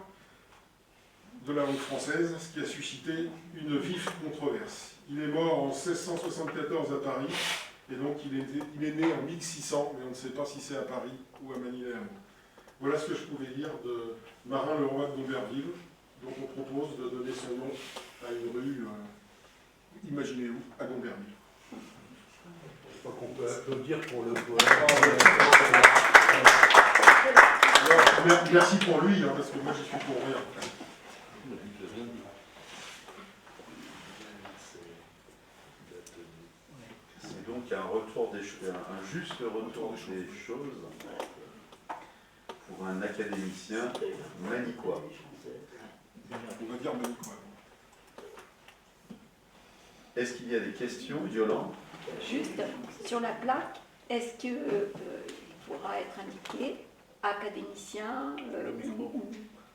de la langue française, ce qui a suscité une vive controverse. Il est mort en 1674 à Paris, et donc il est né en 1600, mais on ne sait pas si c'est à Paris ou à Manille-la-Jolie. Voilà ce que je pouvais dire de Marin le roi de Gomberville, dont on propose de donner son nom à une rue, imaginez où, à Gomberville. Je crois qu'on peut applaudir pour le poème. Merci pour lui, hein, parce que moi j'y suis pour rien. C'est donc un juste retour des choses pour un académicien manicois. On va dire manicois. Est-ce qu'il y a des questions, Yolande? Juste sur la plaque, est-ce qu'il pourra être indiqué académicien ou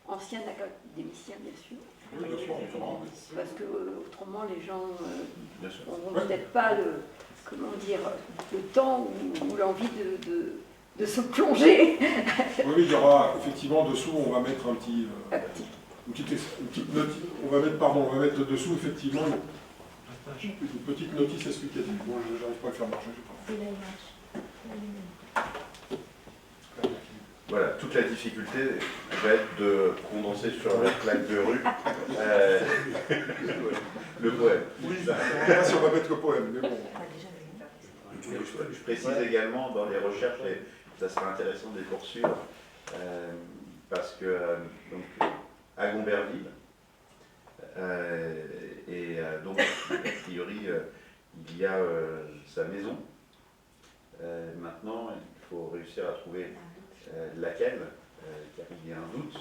ancien académicien, bien sûr? Oui, bien sûr, on fera. Parce que autrement les gens Bien sûr. n'auront peut-être pas le temps ou l'envie de se plonger. Oui, il y aura effectivement dessous, on va mettre une petite notice. On va mettre dessous effectivement une petite notice explicative. Moi, je n'arrive pas à le faire marcher, je crois. Voilà, toute la difficulté va être de condenser sur la plaque de rue le poème. Oui, on verra si on va mettre le poème, mais bon. Je précise également dans les recherches, et ça serait intéressant de les poursuivre, parce que donc, à Gomberville, donc a priori il y a sa maison. Maintenant, il faut réussir à trouver laquelle, car il y a un doute.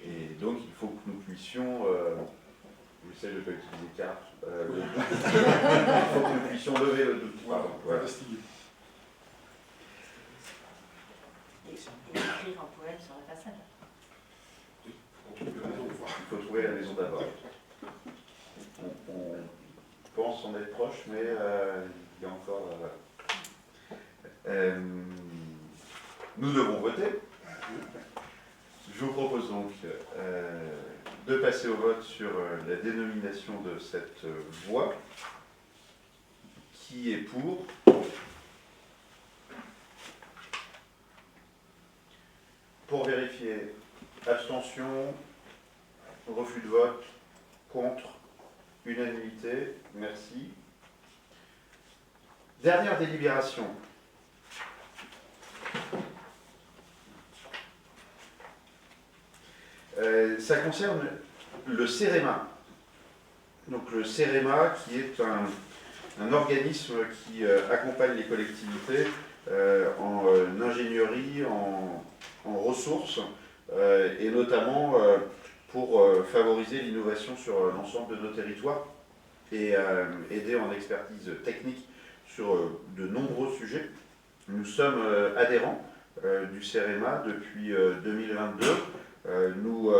Et donc il faut que nous puissions, j'essaie de ne pas utiliser carte, il faut que nous puissions lever le doute. Pardon, voilà. Investiguer. Et écrire un poème sur la façade. Il faut trouver la maison d'abord. On pense en être proche, mais il y a encore... nous devons voter. Je vous propose donc de passer au vote sur la dénomination de cette voie. Qui est pour? Pour vérifier, abstention, refus de vote, contre, unanimité, merci. Dernière délibération. Ça concerne le CEREMA. Donc le CEREMA qui est un organisme qui accompagne les collectivités en ingénierie, en ressources, et notamment pour favoriser l'innovation sur l'ensemble de nos territoires et aider en expertise technique sur de nombreux sujets. Nous sommes adhérents du CEREMA depuis 2022. Nous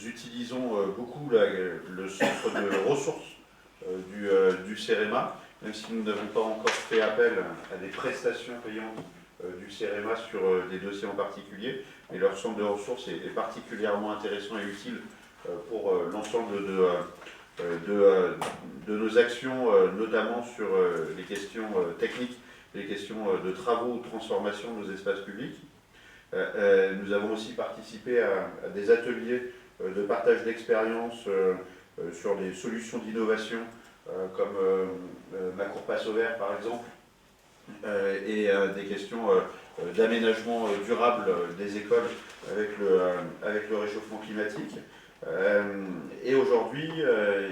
utilisons beaucoup le centre de ressources du CEREMA, même si nous n'avons pas encore fait appel à des prestations payantes du CEREMA sur des dossiers en particulier, mais leur centre de ressources est particulièrement intéressant et utile pour l'ensemble de nos actions, notamment sur les questions techniques, les questions de travaux ou de transformation de nos espaces publics. Nous avons aussi participé à des ateliers de partage d'expériences sur des solutions d'innovation, comme Ma Cour Passe au Vert par exemple, et des questions d'aménagement durable des écoles avec le réchauffement climatique. Et aujourd'hui,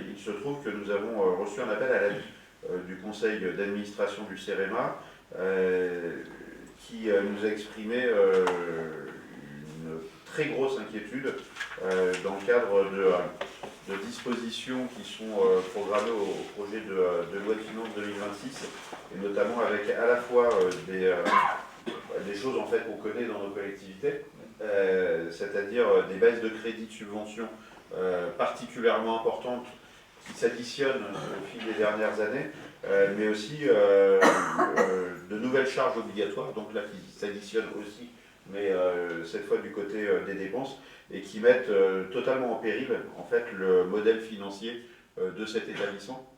il se trouve que nous avons reçu un appel du conseil d'administration du CEREMA, qui nous a exprimé une très grosse inquiétude dans le cadre de dispositions qui sont programmées au projet de loi de finances 2026, et notamment avec à la fois des choses en fait qu'on connaît dans nos collectivités, c'est-à-dire des baisses de crédits de subvention particulièrement importantes qui s'additionnent au fil des dernières années, mais aussi de nouvelles charges obligatoires, donc là qui s'additionnent aussi, mais cette fois du côté des dépenses, et qui mettent totalement en péril en fait le modèle financier de cet établissement,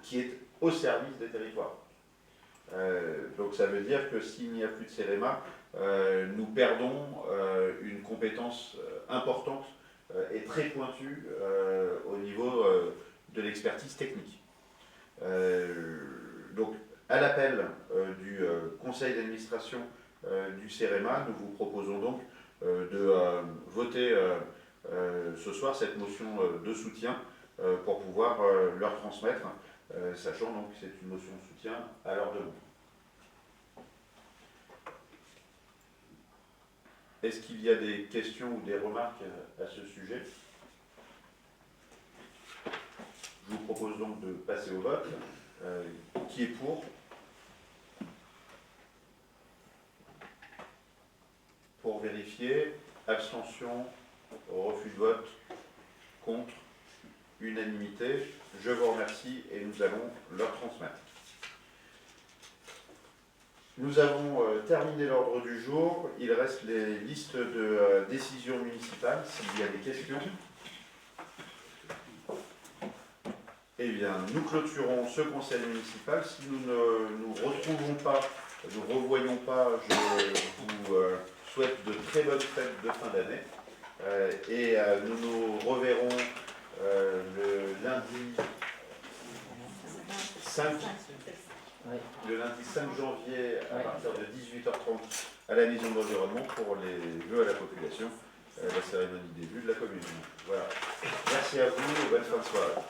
qui est au service des territoires. Donc ça veut dire que s'il n'y a plus de CEREMA, nous perdons une compétence importante et très pointue au niveau de l'expertise technique. Donc à l'appel du conseil d'administration du CEREMA, nous vous proposons donc de voter ce soir cette motion de soutien pour pouvoir leur transmettre, sachant donc que c'est une motion de soutien à leur demande. Est-ce qu'il y a des questions ou des remarques à ce sujet? Je vous propose donc de passer au vote. Qui est pour? Pour vérifier, abstention, refus de vote, contre, unanimité. Je vous remercie et nous allons leur transmettre. Nous avons terminé l'ordre du jour. Il reste les listes de décisions municipales. S'il y a des questions, eh bien, nous clôturons ce conseil municipal. Si nous ne nous retrouvons pas, nous ne revoyons pas, je vous souhaite de très bonnes fêtes de fin d'année. Et nous nous reverrons le lundi 5 janvier à partir de 18h30 à la Maison de l'Environnement pour les vœux à la population, la cérémonie des vœux de la commune. Voilà. Merci à vous et bonne fin de soirée.